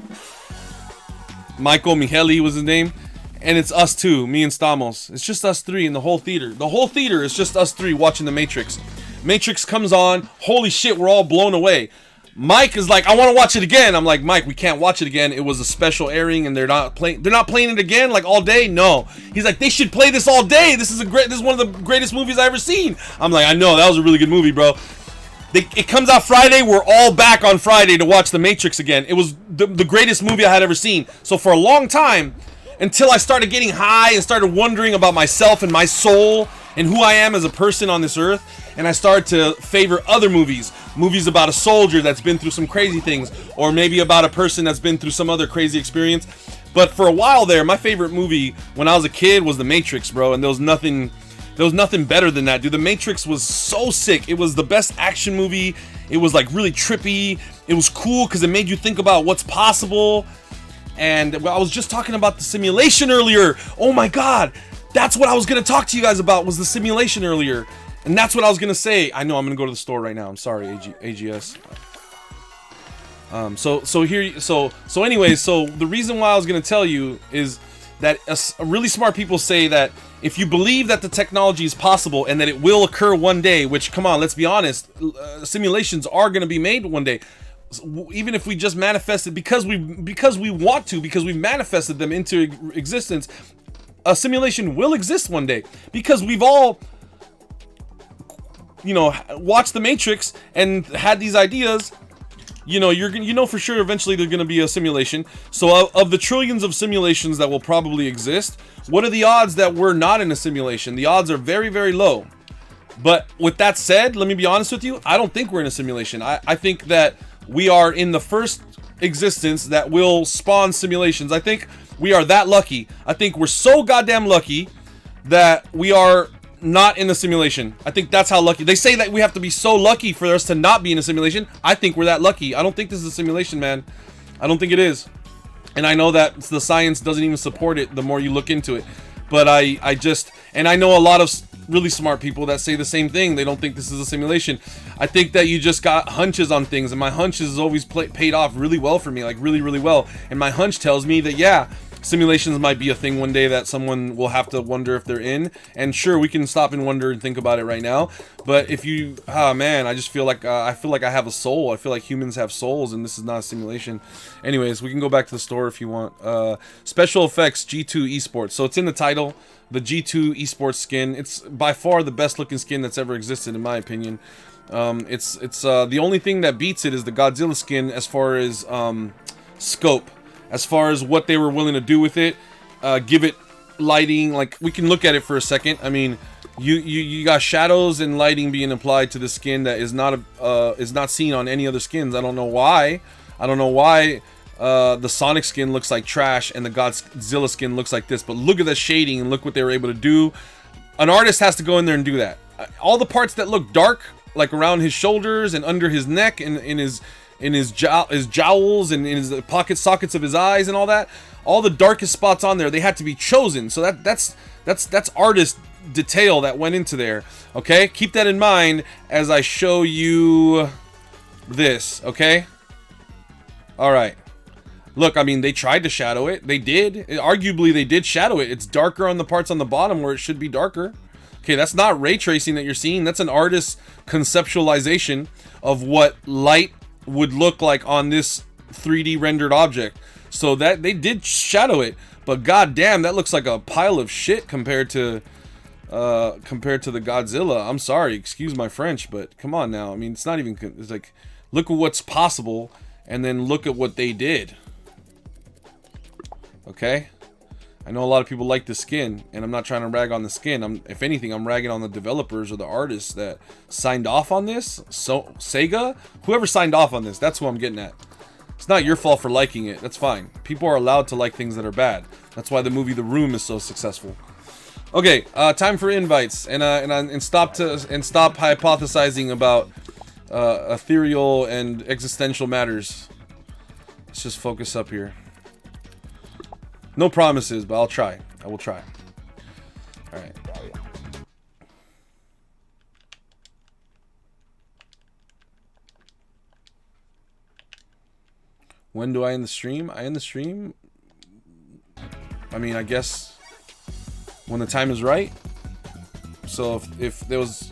Speaker 1: Michael Micheli was his name. And it's us two, me and Stamos. It's just us three in the whole theater. The whole theater is just us three watching The Matrix. Matrix comes on. Holy shit, we're all blown away. Mike is like, I want to watch it again. I'm like, Mike, we can't watch it again. It was a special airing, and they're not playing it again, like all day. No. He's like, they should play this all day. This is one of the greatest movies I ever seen. I'm like, I know, that was a really good movie, bro. It comes out Friday. We're all back on Friday to watch The Matrix again. It was the greatest movie I had ever seen. So for a long time, until I started getting high and started wondering about myself and my soul and who I am as a person on this earth, and I started to favor other movies about a soldier that's been through some crazy things, or maybe about a person that's been through some other crazy experience. But for a while there, my favorite movie when I was a kid was The Matrix, bro, and there was nothing better than that, dude. The Matrix was so sick. It was the best action movie. It was like really trippy. It was cool because it made you think about what's possible. And I was just talking about the simulation earlier. Oh my god, that's what I was gonna talk to you guys about, was the simulation earlier. And that's what I was gonna say. I know I'm gonna go to the store right now. I'm sorry, AGS. So anyways, so the reason why I was gonna tell you is that really smart people say that if you believe that the technology is possible and that it will occur one day, which, come on, let's be honest, simulations are gonna be made one day. Even if we just manifest it because we want to, because we've manifested them into existence, a simulation will exist one day, because we've all, you know, watched The Matrix and had these ideas. You know, for sure eventually there's going to be a simulation. So of the trillions of simulations that will probably exist, what are the odds that we're not in a simulation? The odds are very, very low. But with that said, let me be honest with you, I don't think we're in a simulation. I think that we are in the first existence that will spawn simulations. I think we are that lucky. I think we're so goddamn lucky that we are not in a simulation. I think that's how lucky. They say that we have to be so lucky for us to not be in a simulation. I think we're that lucky. I don't think this is a simulation, man. I don't think it is. And I know that the science doesn't even support it the more you look into it. But I just, and I know a lot of really smart people that say the same thing. They don't think this is a simulation. I think that you just got hunches on things, and my hunches has always paid off really well for me, like really, really well. And my hunch tells me that, yeah, simulations might be a thing one day that someone will have to wonder if they're in. And sure, we can stop and wonder and think about it right now. But if you, man, I just feel like I have a soul. I feel like humans have souls, and this is not a simulation. Anyways, we can go back to the store if you want. Special effects, G2 Esports. So it's in the title, the G2 Esports skin. It's by far the best looking skin that's ever existed, in my opinion. It's the only thing that beats it is the Godzilla skin as far as scope. As far as what they were willing to do with it, give it lighting. Like, we can look at it for a second. I mean, you got shadows and lighting being applied to the skin that is not seen on any other skins. I don't know why. The Sonic skin looks like trash and the Godzilla skin looks like this. But look at the shading and look what they were able to do. An artist has to go in there and do that. All the parts that look dark, like around his shoulders and under his neck and in his jowls and in his pocket sockets of his eyes and all that, all the darkest spots on there, they had to be chosen. So that's artist detail that went into there. Okay, keep that in mind as I show you this. Okay, all right, look, I mean, they tried to shadow it. They did. Arguably they did shadow it. It's darker on the parts on the bottom where it should be darker. Okay, that's not ray tracing that you're seeing. That's an artist's conceptualization of what light would look like on this 3D rendered object. So that they did shadow it, but goddamn, that looks like a pile of shit compared to the Godzilla. I'm sorry, excuse my French, but come on now. I mean, it's not even, it's like, look at what's possible and then look at what they did. Okay, I know a lot of people like the skin, and I'm not trying to rag on the skin. If anything, I'm ragging on the developers or the artists that signed off on this. So Sega, whoever signed off on this, that's who I'm getting at. It's not your fault for liking it. That's fine. People are allowed to like things that are bad. That's why the movie The Room is so successful. Okay, time for invites, and stop hypothesizing about ethereal and existential matters. Let's just focus up here. No promises, but I'll try. I will try. All right. When do I end the stream? I end the stream, I mean, I guess when the time is right. So if there was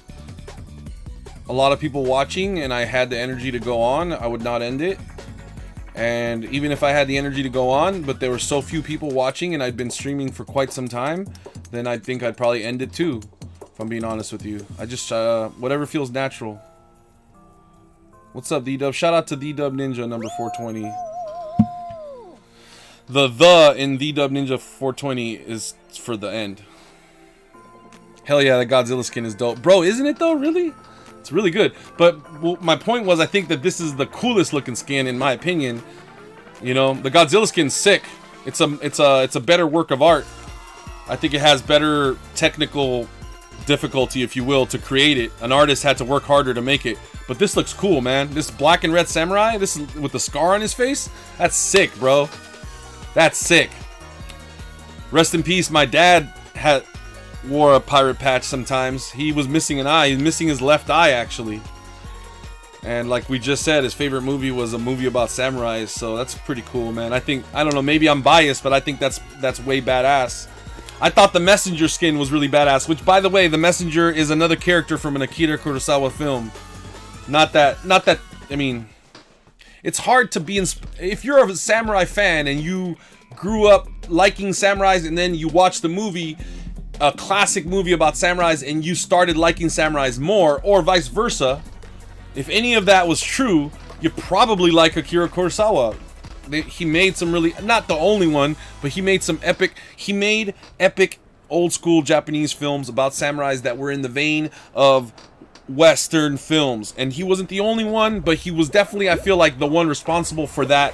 Speaker 1: a lot of people watching and I had the energy to go on, I would not end it. And even if I had the energy to go on, but there were so few people watching and I'd been streaming for quite some time, then I think I'd probably end it too, if I'm being honest with you. I just, whatever feels natural. What's up, D-Dub? Shout out to D-Dub Ninja number 420. The in D-Dub Ninja 420 is for the end. Hell yeah, that Godzilla skin is dope. Bro, isn't it though, really? It's really good. But well, my point was, I think that this is the coolest looking skin in my opinion. You know, the Godzilla skin's sick. It's a better work of art. I think it has better technical difficulty, if you will, to create it. An artist had to work harder to make it. But this looks cool, man. This black and red samurai, this is with the scar on his face, that's sick, bro. That's sick. Rest in peace. My dad wore a pirate patch sometimes. He was missing an eye. He was missing his left eye, actually. And like we just said, his favorite movie was a movie about samurais. So that's pretty cool, man. I don't know, maybe I'm biased, but I think that's way badass. I thought the Messenger skin was really badass. Which, by the way, the Messenger is another character from an Akira Kurosawa film. Not that. I mean, it's hard to be if you're a samurai fan and you grew up liking samurais and then you watch the movie, a classic movie about samurais, and you started liking samurais more, or vice versa. If any of that was true, you probably like Akira Kurosawa. He made some really, not the only one, but he made some epic. He made epic old school Japanese films about samurais that were in the vein of Western films, and he wasn't the only one, but he was definitely, I feel like, the one responsible for that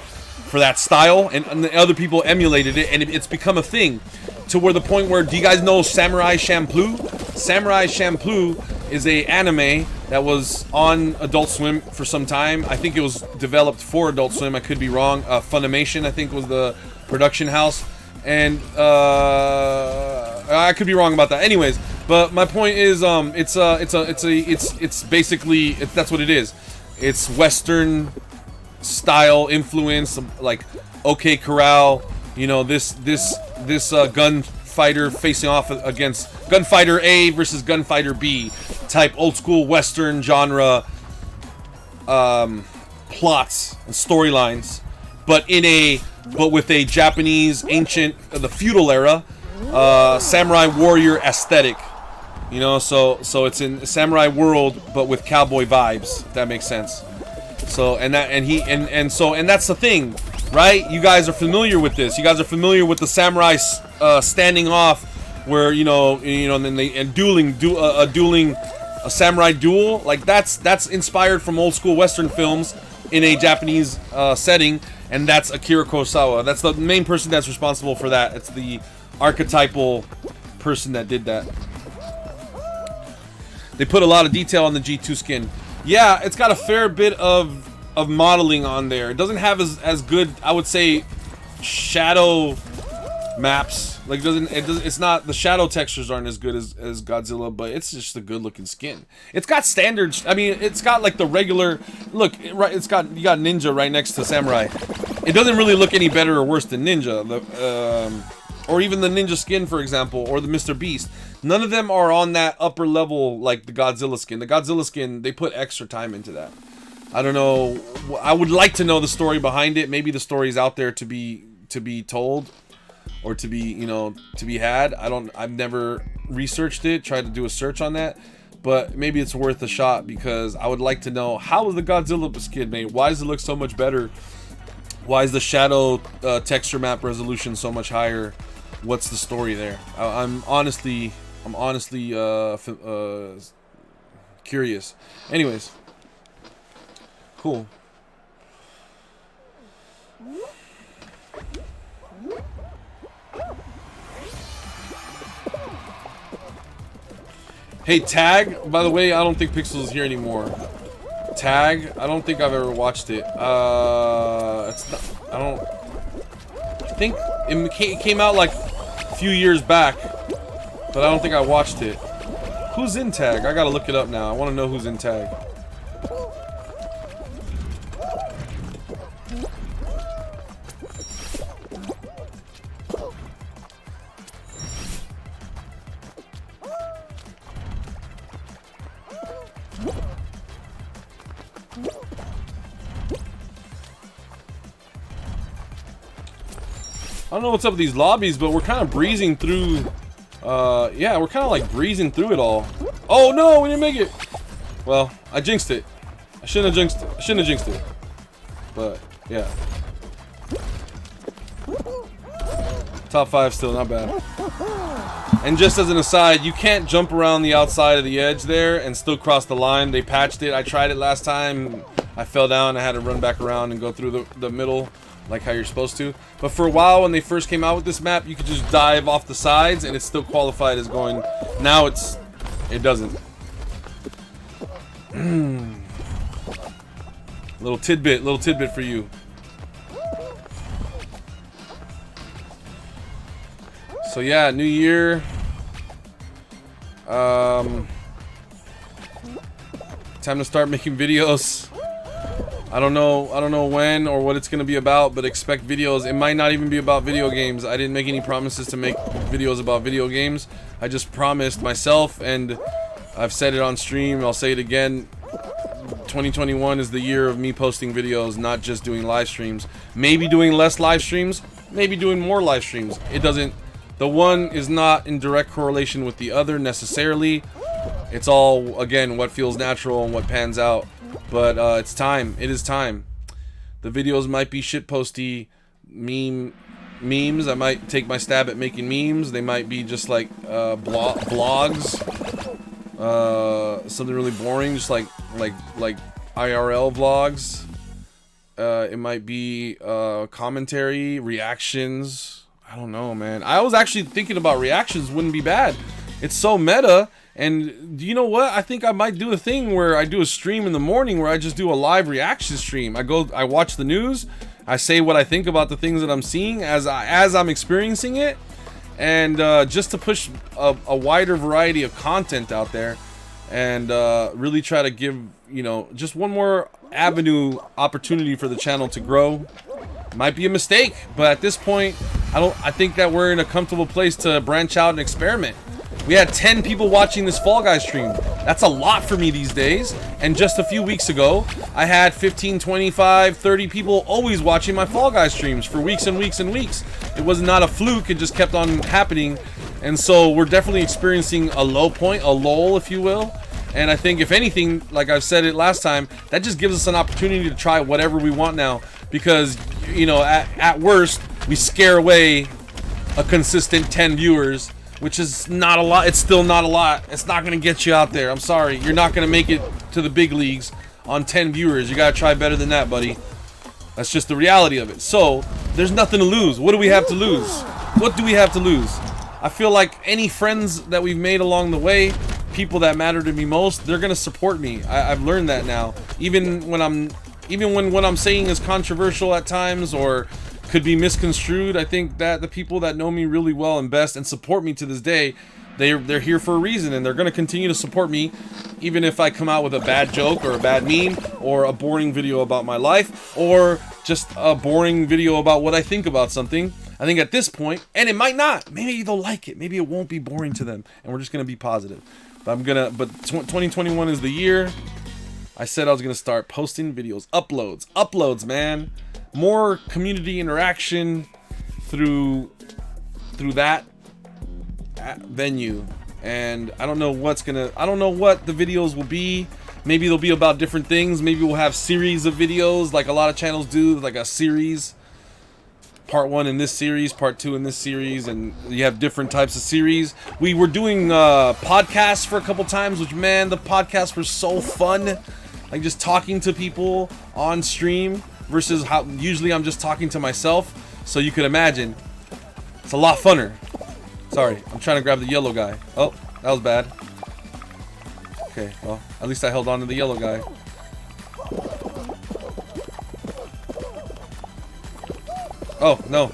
Speaker 1: style, and the other people emulated it, and it's become a thing to where the point where, do you guys know Samurai Champloo? Samurai Champloo is a anime that was on Adult Swim for some time. I think it was developed for Adult Swim. I could be wrong. Funimation, I think, was the production house, and I could be wrong about that. Anyways, but my point is, it's basically, that's what it is. It's Western style influence, like OK Corral. You know, this gunfighter facing off against gunfighter A versus gunfighter B type old school Western genre plots and storylines, but with a Japanese ancient, the feudal era samurai warrior aesthetic. You know, so it's in a samurai world, but with cowboy vibes, if that makes sense. So and that's the thing, right? You guys are familiar with this. You guys are familiar with the samurai standing off, where and then dueling a samurai duel. Like that's inspired from old school Western films in a Japanese setting, and that's Akira Kurosawa. That's the main person that's responsible for that. It's the archetypal person that did that. They put a lot of detail on the G2 skin. Yeah, it's got a fair bit of modeling on there. It doesn't have as good, I would say, shadow maps. Like it's not, the shadow textures aren't as good as Godzilla, but it's just a good looking skin. It's got standards. I mean, it's got like the regular look, right? You got Ninja right next to Samurai. It doesn't really look any better or worse than Ninja. Or even the Ninja skin, for example, or the Mr. Beast. None of them are on that upper level like the Godzilla skin. The Godzilla skin, they put extra time into that. I don't know. I would like to know the story behind it. Maybe the story's out there to be told, or to be to be had. I've never researched it, tried to do a search on that, but maybe it's worth a shot, because I would like to know, how was the Godzilla skin made? Why does it look so much better? Why is the shadow texture map resolution so much higher? What's the story there? I'm honestly curious. Anyways, cool. Hey, Tag. By the way, I don't think Pixel is here anymore. Tag. I don't think I've ever watched it. It's not. I don't. I think it came out like a few years back, but I don't think I watched it. Who's in Tag? I gotta look it up now. I want to know who's in Tag. I don't know what's up with these lobbies, but we're kind of breezing through. Yeah, we're kind of like breezing through it all. Oh no, we didn't make it. Well, I jinxed it. I shouldn't have jinxed it. I shouldn't have jinxed it. But yeah, top 5 still not bad. And just as an aside, you can't jump around the outside of the edge there and still cross the line. They patched it. I tried it last time. I fell down. I had to run back around and go through the middle, like how you're supposed to. But for a while, when they first came out with this map, you could just dive off the sides and it's still qualified as going. Now it doesn't. little tidbit for you. So yeah, new year. Time to start making videos. I don't know when or what it's gonna be about, but expect videos. It might not even be about video games. I didn't make any promises to make videos about video games. I just promised myself, and I've said it on stream, I'll say it again. 2021 is the year of me posting videos, not just doing live streams. Maybe doing less live streams, maybe doing more live streams. It doesn't, the one is not in direct correlation with the other necessarily. It's all, again, what feels natural and what pans out. But it's time. It is time. The videos might be shitposty memes. I might take my stab at making memes. They might be just like vlogs. Something really boring, just like IRL vlogs. It might be commentary, reactions. I don't know, man. I was actually thinking about reactions wouldn't be bad. It's so meta. And you know what? I think I might do a thing where I do a stream in the morning where I just do a live reaction stream. I watch the news, I say what I think about the things that I'm seeing as I'm experiencing it, and just to push a wider variety of content out there, and really try to give, you know, just one more opportunity for the channel to grow. Might be a mistake, but at this point, I think that we're in a comfortable place to branch out and experiment. We had 10 people watching this Fall Guys stream. That's a lot for me these days. And just a few weeks ago, I had 15, 25, 30 people always watching my Fall Guys streams for weeks and weeks and weeks. It was not a fluke, it just kept on happening. And so we're definitely experiencing a low point, a lull, if you will. And I think if anything, like I've said it last time, that just gives us an opportunity to try whatever we want now. Because, you know, at worst, we scare away a consistent 10 viewers. Which is not a lot. It's still not a lot. It's not going to get you out there. I'm sorry. You're not going to make it to the big leagues on 10 viewers. You got to try better than that, buddy. That's just the reality of it. So, there's nothing to lose. What do we have to lose? What do we have to lose? I feel like any friends that we've made along the way, people that matter to me most, they're going to support me. I've learned that now. Even when what I'm saying is controversial at times or could be misconstrued, I think that the people that know me really well and best and support me to this day, they're here for a reason, and they're going to continue to support me even if I come out with a bad joke or a bad meme or a boring video about my life or just a boring video about what I think about something. I think at this point, and it might not, maybe they'll like it, maybe it won't be boring to them, and we're just going to be positive. But 2021 is the year. I said I was going to start posting videos, uploads, man. More community interaction through that venue, and I don't know what the videos will be. Maybe they'll be about different things. Maybe we'll have series of videos like a lot of channels do, like a series, part 1 in this series, part 2 in this series, and you have different types of series. We were doing podcasts for a couple times, which, man, the podcasts were so fun, like just talking to people on stream versus how usually I'm just talking to myself. So you could imagine it's a lot funner. Sorry, I'm trying to grab the yellow guy. Oh, that was bad. Okay, well, at least I held on to the yellow guy. Oh, no.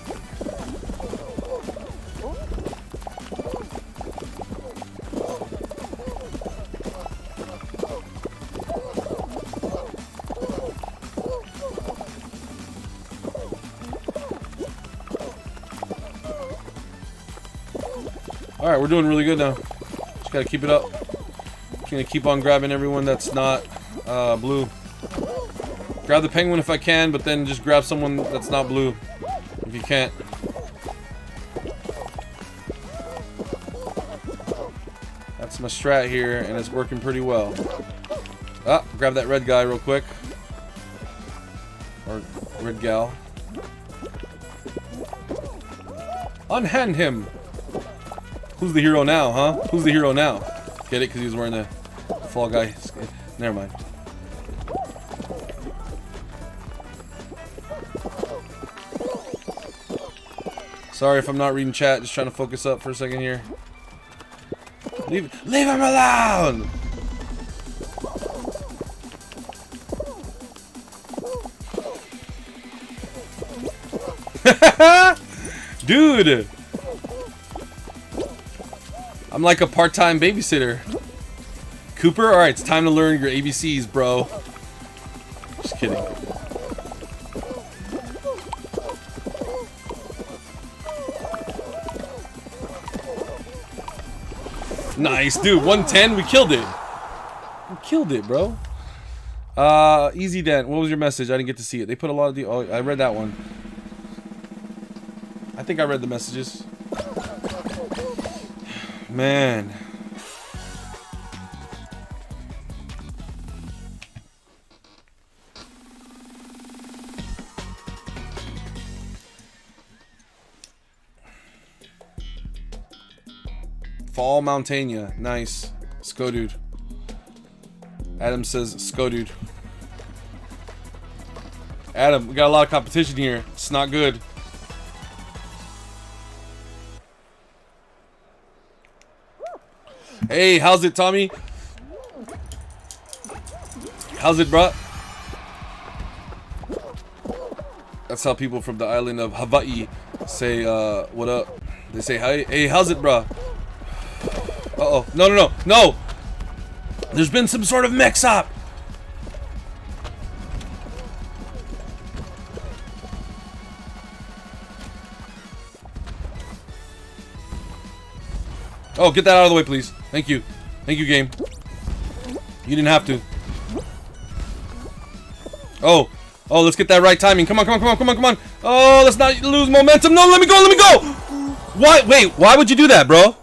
Speaker 1: Alright, we're doing really good now. Just gotta keep it up. Just gonna keep on grabbing everyone that's not blue. Grab the penguin if I can, but then just grab someone that's not blue if you can't. That's my strat here, and it's working pretty well. Ah, grab that red guy real quick. Or red gal. Unhand him! Who's the hero now, huh? Who's the hero now? Get it? Because he was wearing the Fall Guy. Never mind. Sorry if I'm not reading chat. Just trying to focus up for a second here. Leave him alone! Dude! I'm like a part-time babysitter. Cooper, alright, it's time to learn your ABCs, bro. Just kidding. Nice, dude. 110, we killed it. We killed it, bro. Easy Dent, what was your message? I didn't get to see it. They put a lot of the... Oh, I read that one. I think I read the messages. Man. Fall Mountaina. Nice. Skodude. Adam says Skodude. Adam, we got a lot of competition here. It's not good. Hey, how's it, Tommy? How's it, bruh? That's how people from the island of Hawaii say, what up? They say, hey, how's it, bruh? Uh-oh. No! There's been some sort of mix-up! Oh, get that out of the way, please. Thank you. Thank you, game. You didn't have to. Oh, let's get that right timing. Come on. Oh, let's not lose momentum. No, let me go. Why? Wait, why would you do that, bro?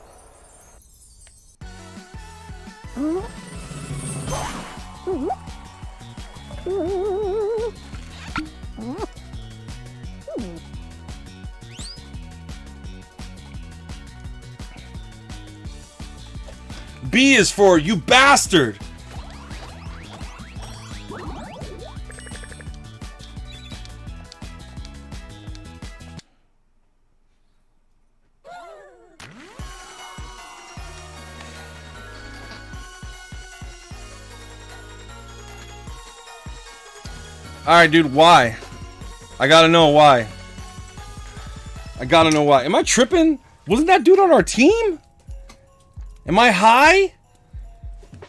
Speaker 1: B is for you bastard. Alright, dude, why? I gotta know why. Am I tripping? Wasn't that dude on our team? Am I high?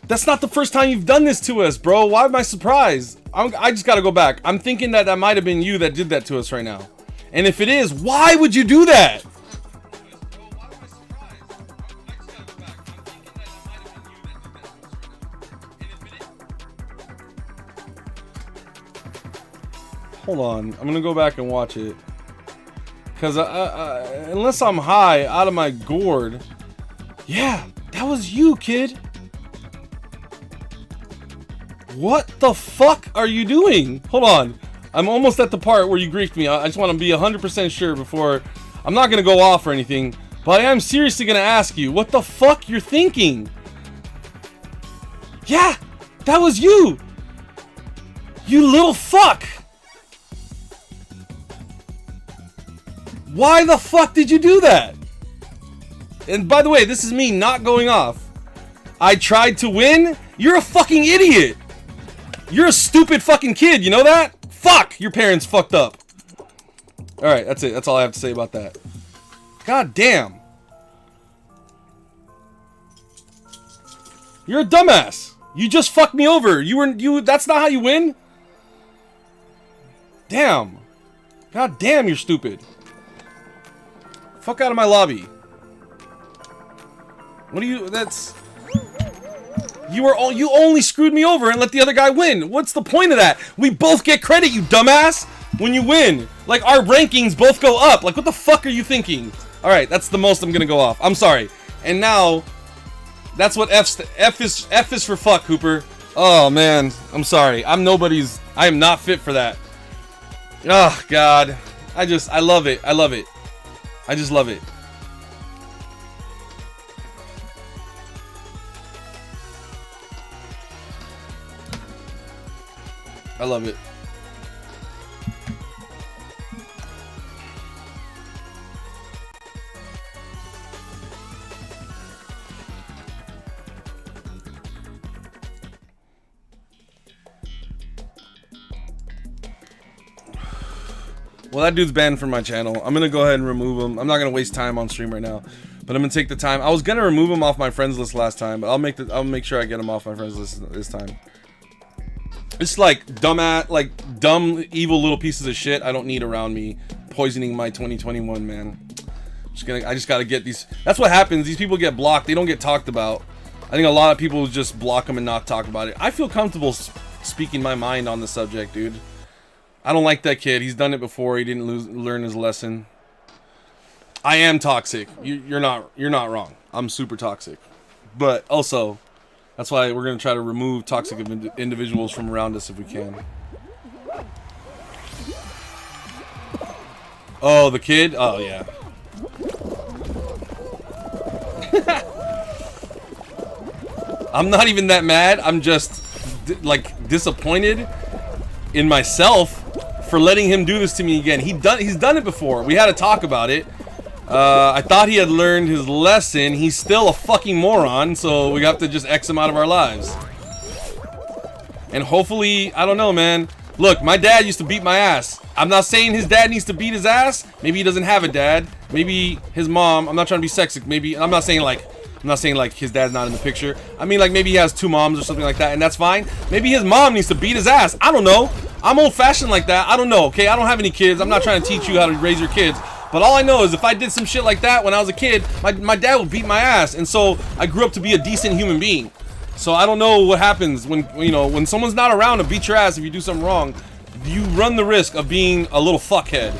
Speaker 1: That's not the first time you've done this to us, bro. Why am I surprised? I just gotta go back. I'm thinking that might have been you that did that to us right now. And if it is, why would you do that? Hold on. I'm gonna go back and watch it. Because unless I'm high out of my gourd. Yeah, that was you, kid. What the fuck are you doing? Hold on. I'm almost at the part where you griefed me. I just want to be 100% sure before... I'm not going to go off or anything, but I am seriously going to ask you what the fuck you're thinking. Yeah, that was you. You little fuck. Why the fuck did you do that? And by the way, this is me not going off. I tried to win, You're a fucking idiot. You're a stupid fucking kid, you know that? Fuck! Your parents fucked up. Alright, that's it. That's all I have to say about that. God damn. You're a dumbass. You just fucked me over. That's not how you win? Damn. God damn, you're stupid. Fuck out of my lobby. What do you... That's... You only screwed me over and let the other guy win. What's the point of that? We both get credit, you dumbass, when you win. Like, our rankings both go up. Like, what the fuck are you thinking? Alright, that's the most I'm gonna go off. I'm sorry. And now, that's what F is for fuck, Cooper. Oh, man. I'm sorry. I am not fit for that. Oh, God. I love it. I love it. I just love it. I love it. Well, that dude's banned from my channel. I'm gonna go ahead and remove him. I'm not gonna waste time on stream right now, but I'm gonna take the time. I was gonna remove him off my friends list last time, but I'll make sure I get him off my friends list this time. It's like dumb, evil little pieces of shit I don't need around me, poisoning my 2021, man. I just gotta get these. That's what happens. These people get blocked. They don't get talked about. I think a lot of people just block them and not talk about it. I feel comfortable speaking my mind on the subject, dude. I don't like that kid. He's done it before. He didn't learn his lesson. I am toxic. You're not wrong. I'm super toxic. But also, that's why we're gonna try to remove toxic individuals from around us if we can. Oh, the kid? Oh, yeah. I'm not even that mad. I'm just, disappointed in myself for letting him do this to me again. He's done it before. We had a talk about it. I thought he had learned his lesson. He's still a fucking moron, so we have to just X him out of our lives. And hopefully, I don't know, man. Look, my dad used to beat my ass. I'm not saying his dad needs to beat his ass. Maybe he doesn't have a dad. Maybe his mom. I'm not trying to be sexist. Maybe I'm not saying like his dad's not in the picture. I mean, like, maybe he has two moms or something like that, and that's fine. Maybe his mom needs to beat his ass. I don't know. I'm old-fashioned like that. I don't know, okay? I don't have any kids. I'm not trying to teach you how to raise your kids. But all I know is if I did some shit like that when I was a kid, my dad would beat my ass. And so I grew up to be a decent human being. So I don't know what happens when someone's not around to beat your ass if you do something wrong. You run the risk of being a little fuckhead.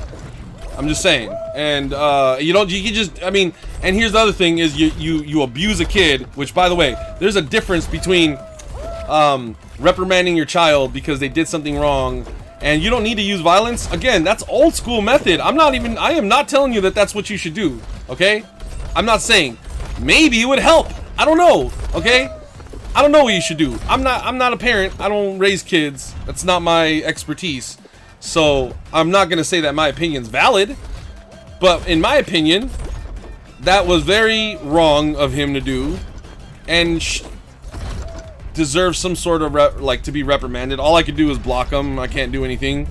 Speaker 1: I'm just saying. And and here's the other thing is you abuse a kid, which, by the way, there's a difference between reprimanding your child because they did something wrong, and you don't need to use violence. Again, that's old school method. I am not telling you that that's what you should do, okay? I'm not saying. Maybe it would help. I don't know, okay? I don't know what you should do. I'm not a parent. I don't raise kids. That's not my expertise. So, I'm not going to say that my opinion's valid. But in my opinion, that was very wrong of him to do, and deserves some sort of to be reprimanded. All I could do is block him. I can't do anything.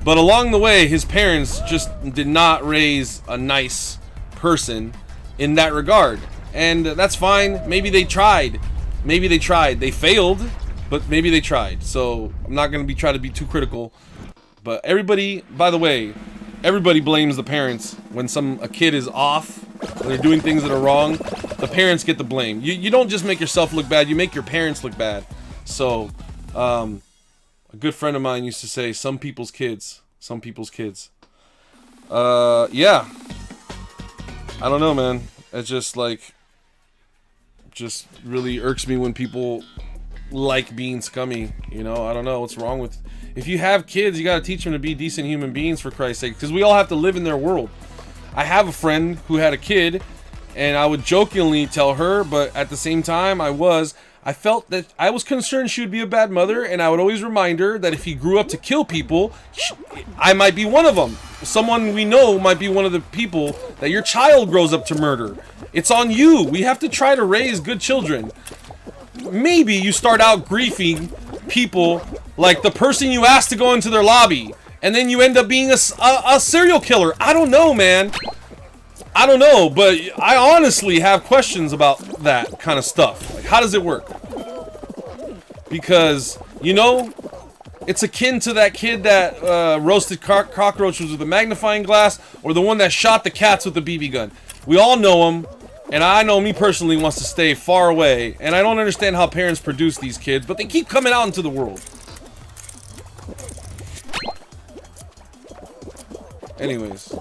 Speaker 1: But along the way, his parents just did not raise a nice person in that regard, and that's fine. Maybe they tried. Maybe they tried. They failed, but maybe they tried. So I'm not gonna try to be too critical. But everybody, by the way, everybody blames the parents when a kid is off, when they're doing things that are wrong. The parents get the blame. You don't just make yourself look bad, you make your parents look bad. So, a good friend of mine used to say, some people's kids. Yeah. I don't know, man. It's just really irks me when people like being scummy, I don't know what's wrong with... If you have kids, you gotta teach them to be decent human beings, for Christ's sake, because we all have to live in their world. I have a friend who had a kid, and I would jokingly tell her, but at the same time, I felt that I was concerned she would be a bad mother, and I would always remind her that if he grew up to kill people, I might be one of them. Someone we know might be one of the people that your child grows up to murder. It's on you. We have to try to raise good children. maybe you start out griefing people like the person you asked to go into their lobby, and then you end up being a serial killer. I don't know, man. I don't know, but I honestly have questions about that kind of stuff. Like, how does it work? Because, you know, it's akin to that kid that roasted cockroaches with a magnifying glass, or the one that shot the cats with the BB gun. We all know him, and I know me personally wants to stay far away, and I don't understand how parents produce these kids, but they keep coming out into the world. Anyways,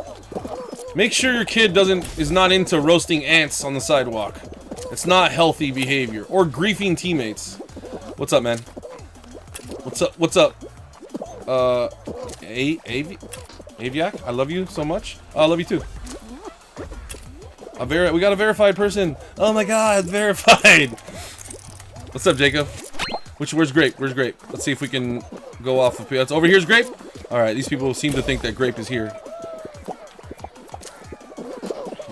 Speaker 1: make sure your kid is not into roasting ants on the sidewalk. It's not healthy behavior. Or griefing teammates. What's up, man? What's up? What's up? Aviac, I love you so much. I love you too. We got a verified person. Oh my god, verified. What's up, Jacob? Where's Grape? Where's Grape? Let's see if we can go off of that's over here's Grape. Alright, these people seem to think that Grape is here.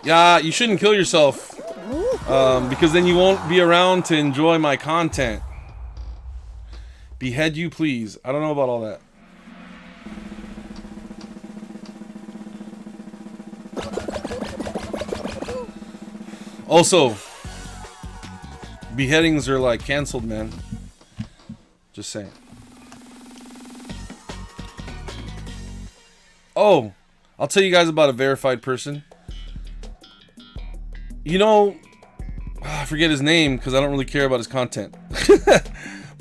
Speaker 1: Yeah, you shouldn't kill yourself. Because then you won't be around to enjoy my content. Behead you, please. I don't know about all that. Also, beheadings are like canceled, man. Just saying. Oh, I'll tell you guys about a verified person. You know, I forget his name because I don't really care about his content.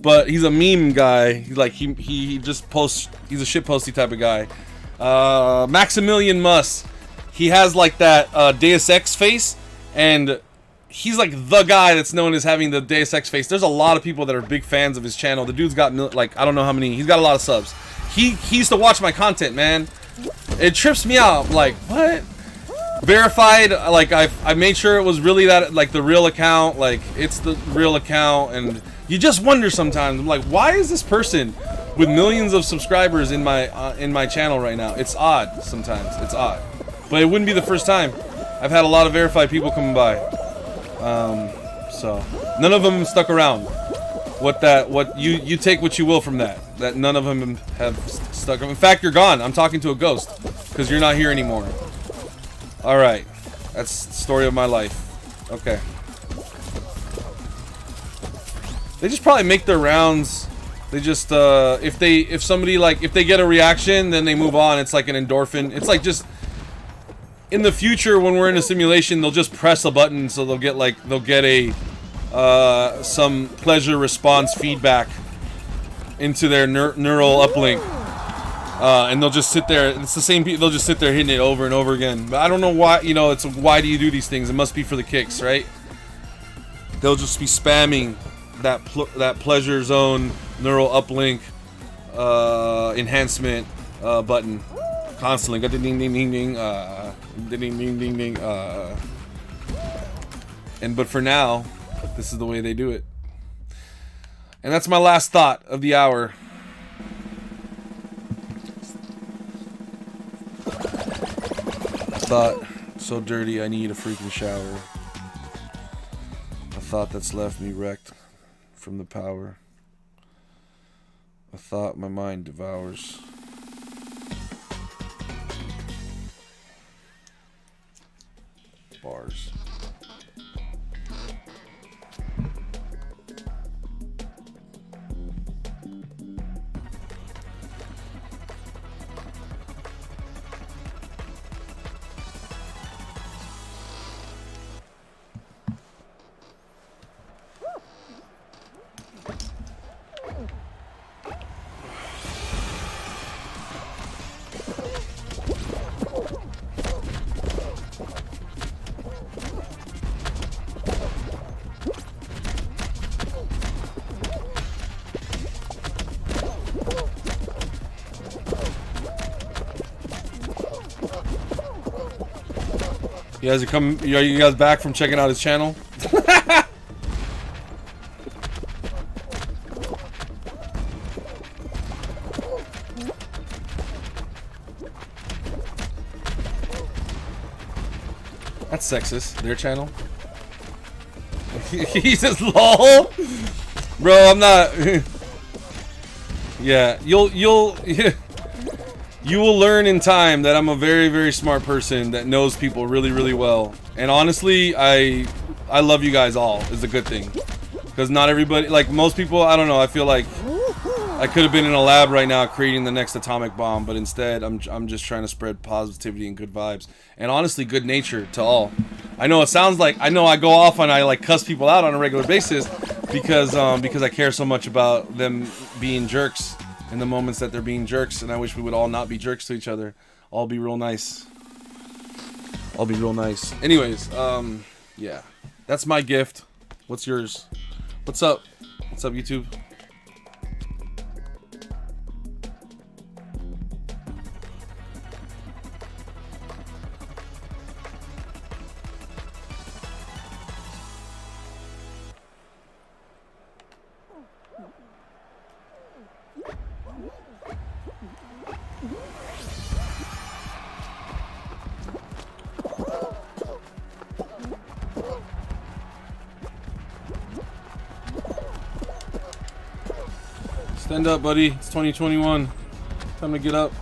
Speaker 1: But he's a meme guy. He's like he just posts. He's a shitposty type of guy. Maximilian Muss. He has like that Deus Ex face, and he's like the guy that's known as having the Deus Ex face. There's a lot of people that are big fans of his channel. The dude's got like I don't know how many. He's got a lot of subs. He used to watch my content, man. It trips me out. Like what? Verified. Like I made sure it was really that like the real account. Like it's the real account, and you just wonder sometimes. I'm like, why is this person with millions of subscribers in my channel right now? It's odd sometimes. It's odd, but it wouldn't be the first time. I've had a lot of verified people coming by. So none of them stuck around. What you take what you will from that. That none of them have stuck. In fact, you're gone. I'm talking to a ghost because you're not here anymore. All right, that's the story of my life. Okay. They just probably make their rounds. They just if somebody like if they get a reaction, then they move on. It's like an endorphin. It's like just in the future when we're in a simulation, they'll just press a button, so they'll get a some pleasure response feedback into their neural uplink, and they'll just sit there. It's the same people. They'll just sit there hitting it over and over again. But I don't know why. You know, it's why do you do these things? It must be for the kicks, right? They'll just be spamming that pleasure zone neural uplink enhancement button constantly. Got the ding ding ding ding ding ding ding ding. And but for now, this is the way they do it. And that's my last thought of the hour. Thought so dirty I need a freaking shower. A thought that's left me wrecked from the power. A thought my mind devours. Bars. Are you guys back from checking out his channel? That's sexist. Their channel. He says lol. Bro, I'm not. Yeah, you will learn in time that I'm a very, very smart person that knows people really, really well. And honestly, I love you guys all is a good thing. Because not everybody, like most people, I don't know, I feel like I could have been in a lab right now creating the next atomic bomb, but instead I'm just trying to spread positivity and good vibes. And honestly, good nature to all. I know it sounds like, I know I go off and I like cuss people out on a regular basis because I care so much about them being jerks in the moments that they're being jerks, and I wish we would all not be jerks to each other. All be real nice. All be real nice. Anyways, yeah. That's my gift. What's yours? What's up? What's up, YouTube? Stand up, buddy. It's 2021. Time to get up.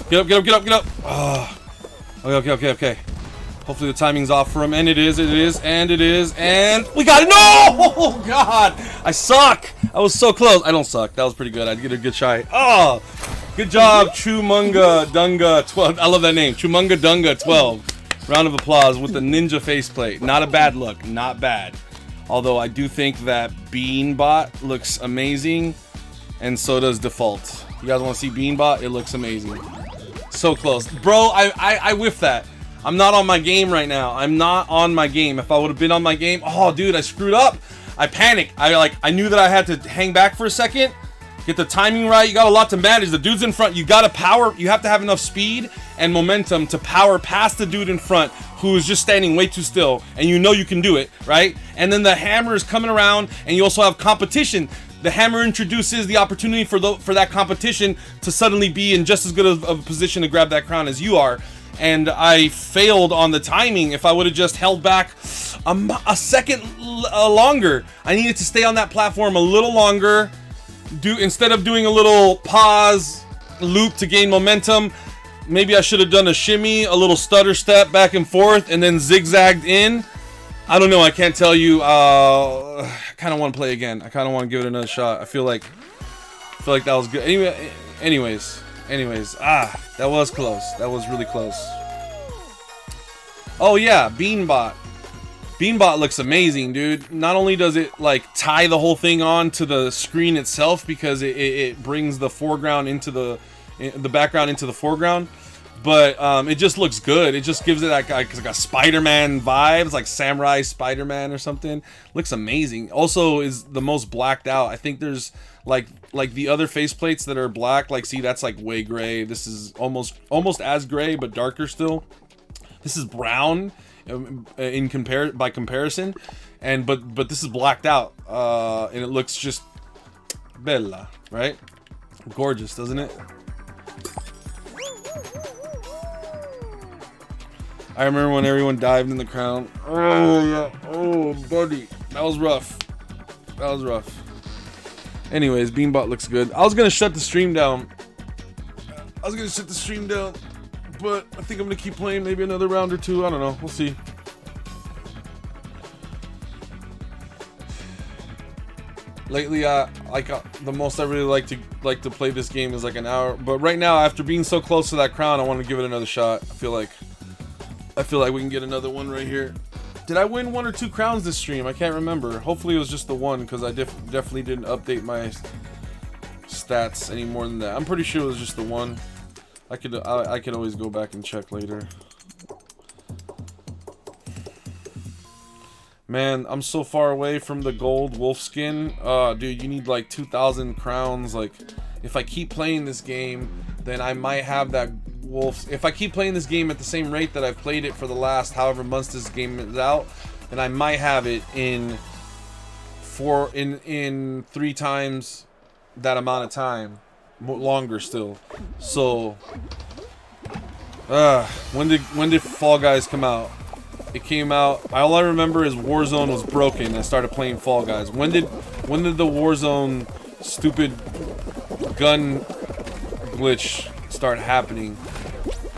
Speaker 1: Get up, get up, get up, get up. Oh. Okay. Hopefully the timing's off for him. And it is, and we got it. No! Oh, God. I suck. I was so close. I don't suck. That was pretty good. I'd get a good try. Oh, good job, Chumunga Dunga 12. I love that name. Chumunga Dunga 12. Round of applause with the ninja faceplate. Not a bad look. Not bad. Although I do think that Beanbot looks amazing, and so does Default. You guys want to see Beanbot? It looks amazing. So close. Bro, I whiffed that. I'm not on my game right now. I'm not on my game. If I would have been on my game, oh, dude, I screwed up. I panicked. I knew that I had to hang back for a second, get the timing right. You got a lot to manage. The dude's in front. You got to power. You have to have enough speed and momentum to power past the dude in front who is just standing way too still. And you know you can do it, right? And then the hammer is coming around, and you also have competition. The hammer introduces the opportunity for that competition to suddenly be in just as good of a position to grab that crown as you are. And I failed on the timing. If I would have just held back a second longer, I needed to stay on that platform a little longer. Instead of doing a little pause loop to gain momentum, maybe I should have done a shimmy, a little stutter step back and forth, and then zigzagged in. I don't know. I can't tell you. I kind of want to play again. I kind of want to give it another shot. I feel like that was good. Anyways, that was close. That was really close. Oh yeah, Beanbot. Beanbot looks amazing, dude. Not only does it like tie the whole thing on to the screen itself, because it brings the foreground into the background into the foreground, but it just looks good. It just gives it like a Spider-Man vibes, like Samurai Spider-Man or something. Looks amazing. Also is the most blacked out. I think there's like the other faceplates that are black, like, see, that's like way gray. This is almost as gray but darker still. This is brown by comparison, and but this is blacked out, and it looks just bella, right? Gorgeous, doesn't it? I remember when everyone dived in the crown. Oh yeah, oh buddy, that was rough. That was rough. Anyways, Beanbot looks good. I was gonna shut the stream down. But I think I'm gonna keep playing maybe another round or two. I don't know. We'll see. Lately, the most I really like to play this game is like an hour. But right now, after being so close to that crown, I want to give it another shot. I feel like we can get another one right here. Did I win 1 or 2 crowns this stream? I can't remember. Hopefully it was just the one, because I definitely didn't update my stats any more than that. I'm pretty sure it was just the one. I could always go back and check later. Man, I'm so far away from the gold wolf skin. Dude, you need like 2,000 crowns. Like, if I keep playing this game, then I might have that wolf. If I keep playing this game at the same rate that I've played it for the last however months this game is out, then I might have it in in 3 times that amount of time, longer still. So, when did Fall Guys come out? It came out. All I remember is Warzone was broken. I started playing Fall Guys. When did the Warzone stupid gun glitch start happening?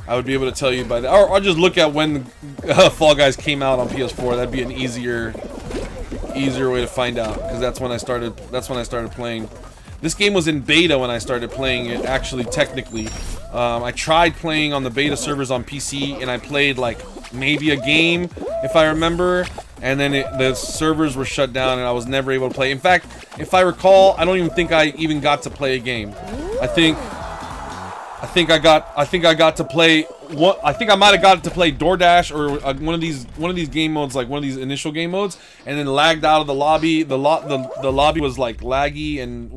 Speaker 1: I would be able to tell you by that, or just look at when Fall Guys came out on PS4. That'd be an easier way to find out, because that's when I started. That's when I started playing. This game was in beta when I started playing it. Actually, technically, I tried playing on the beta servers on PC, and I played like maybe a game, if I remember, and then the servers were shut down, and I was never able to play. In fact, if I recall, I don't even think I even got to play a game. I think I got to play what I think I might have got to play DoorDash or one of these game modes, like one of these initial game modes, and then lagged out of the lobby. The lobby was like laggy and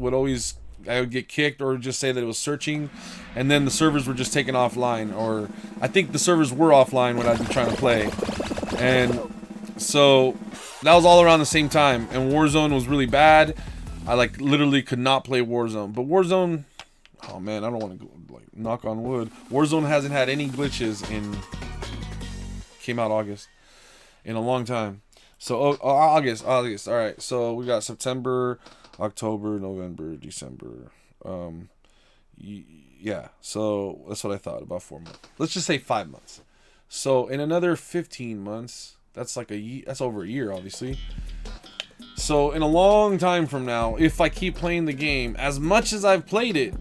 Speaker 1: I would get kicked or just say that it was searching, and then the servers were just taken offline, or I think the servers were offline when I'd be trying to play, and so that was all around the same time. And Warzone was really bad. I like literally could not play Warzone, but Warzone. Oh man, I don't want to go, like, knock on wood. Warzone hasn't had any glitches came out August, in a long time. So August. All right. So we got September, October, November, December. Yeah. So that's what I thought, about 4 months. Let's just say 5 months. So in another 15 months, that's like that's over a year, obviously. So in a long time from now, if I keep playing the game as much as I've played it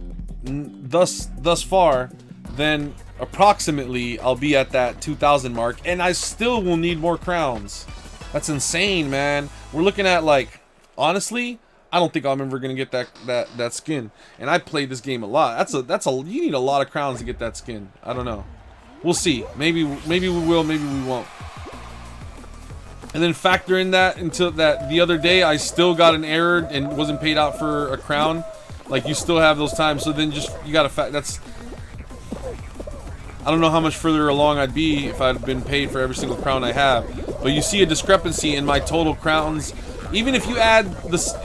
Speaker 1: thus far, then approximately I'll be at that 2,000 mark, and I still will need more crowns. That's insane, man. We're looking at, like, honestly, I don't think I'm ever gonna get that skin. And I played this game a lot. You need a lot of crowns to get that skin. I don't know. We'll see. Maybe we will. Maybe we won't. And then factor in that into that the other day I still got an error and wasn't paid out for a crown. Like, you still have those times, so then you gotta that's, I don't know how much further along I'd be if I'd been paid for every single crown I have, but you see a discrepancy in my total crowns. Even if you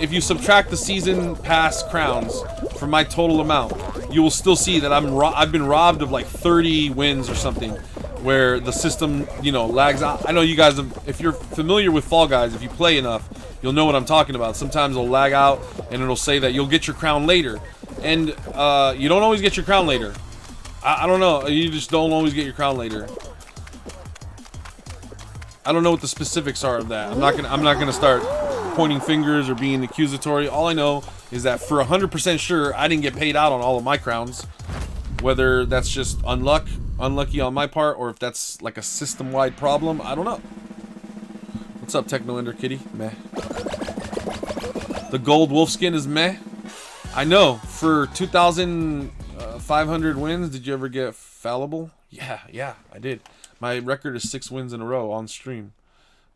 Speaker 1: if you subtract the season pass crowns from my total amount, you will still see that I've been robbed of like 30 wins or something, where the system, you know, lags out. I know you guys, if you're familiar with Fall Guys, if you play enough, you'll know what I'm talking about. Sometimes it'll lag out and it'll say that you'll get your crown later. And you don't always get your crown later. I don't know. You just don't always get your crown later. I don't know what the specifics are of that. I'm not gonna start pointing fingers or being accusatory. All I know is that for 100% sure, I didn't get paid out on all of my crowns. Whether that's just unlucky on my part, or if that's like a system-wide problem, I don't know. What's up, Techno Ender Kitty? Meh. The gold wolf skin is meh. I know. For 2,500 wins, did you ever get fallible? Yeah, I did. My record is 6 wins in a row on stream.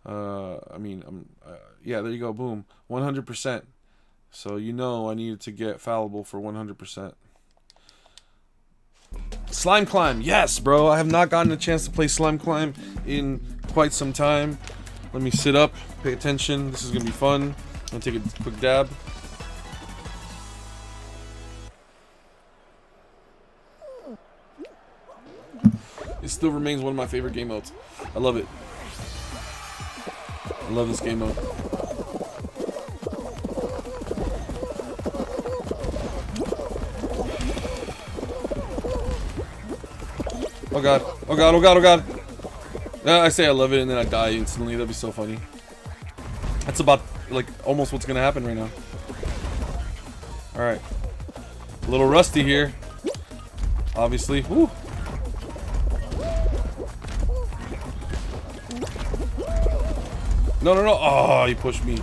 Speaker 1: Yeah, there you go. Boom. 100%. So you know I needed to get fallible for 100%. Slime Climb. Yes, bro. I have not gotten a chance to play Slime Climb in quite some time. Let me sit up, pay attention. This is going to be fun. I'm going to take a quick dab. It still remains one of my favorite game modes. I love it. I love this game mode. Oh god. Oh god, oh god, oh god. I say I love it and then I die instantly. That'd be so funny. That's about, like, almost what's gonna happen right now. Alright. A little rusty here. Obviously. Woo. No. Oh, he pushed me.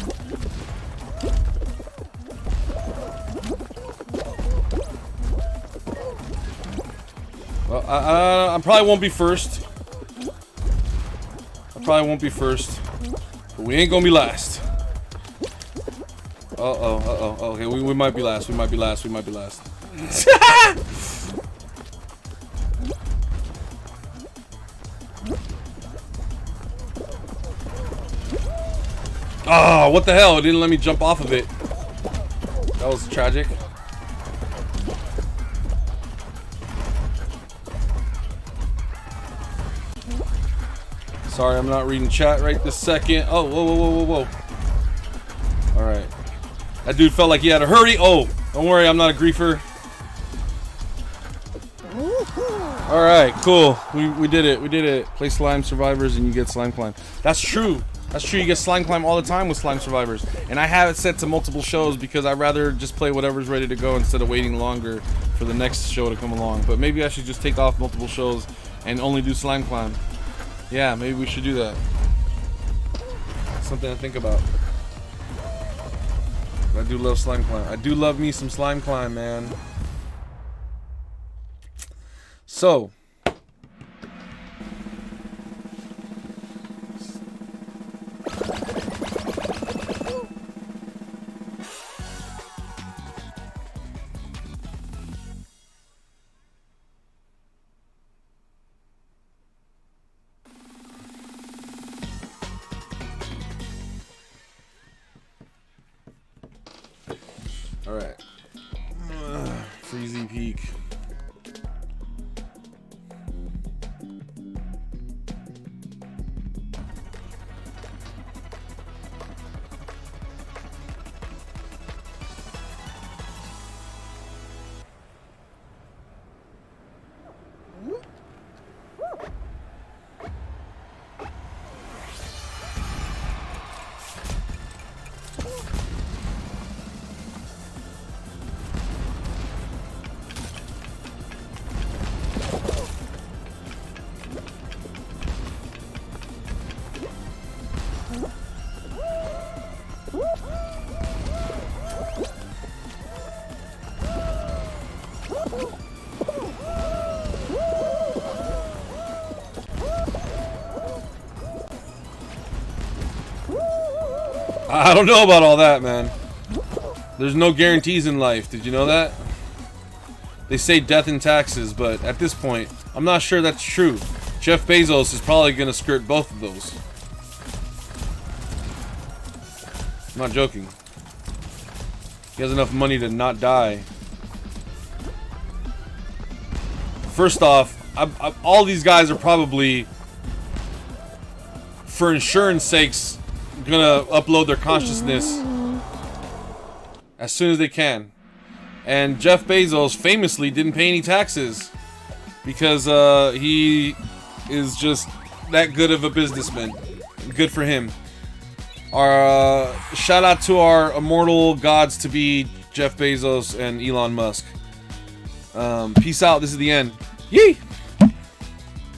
Speaker 1: Well, I probably won't be first. But we ain't gonna be last. Uh-oh. Okay, we might be last. We might be last. Oh, what the hell? It didn't let me jump off of it. That was tragic. Sorry, I'm not reading chat right this second. Oh, whoa, whoa, whoa, whoa, whoa. Alright. That dude felt like he had to hurry. Oh, don't worry, I'm not a griefer. Alright, cool. We did it. We did it. Play Slime Survivors and you get Slime Climb. That's true. That's true. You get Slime Climb all the time with Slime Survivors. And I have it set to multiple shows because I'd rather just play whatever's ready to go instead of waiting longer for the next show to come along. But maybe I should just take off multiple shows and only do Slime Climb. Yeah, maybe we should do that. Something to think about. I do love Slime Climb. I do love me some Slime Climb, man. So, all right. Freezy Peak. I don't know about all that, man. There's no guarantees in life. Did you know that? They say death and taxes, but at this point, I'm not sure that's true. Jeff Bezos is probably going to skirt both of those. I'm not joking. He has enough money to not die. First off, all these guys are probably, for insurance sakes, gonna upload their consciousness as soon as they can. And Jeff Bezos famously didn't pay any taxes because he is just that good of a businessman. Good for him. Our shout out to our immortal gods to be Jeff Bezos and Elon Musk. Peace out. This is the end. Yee!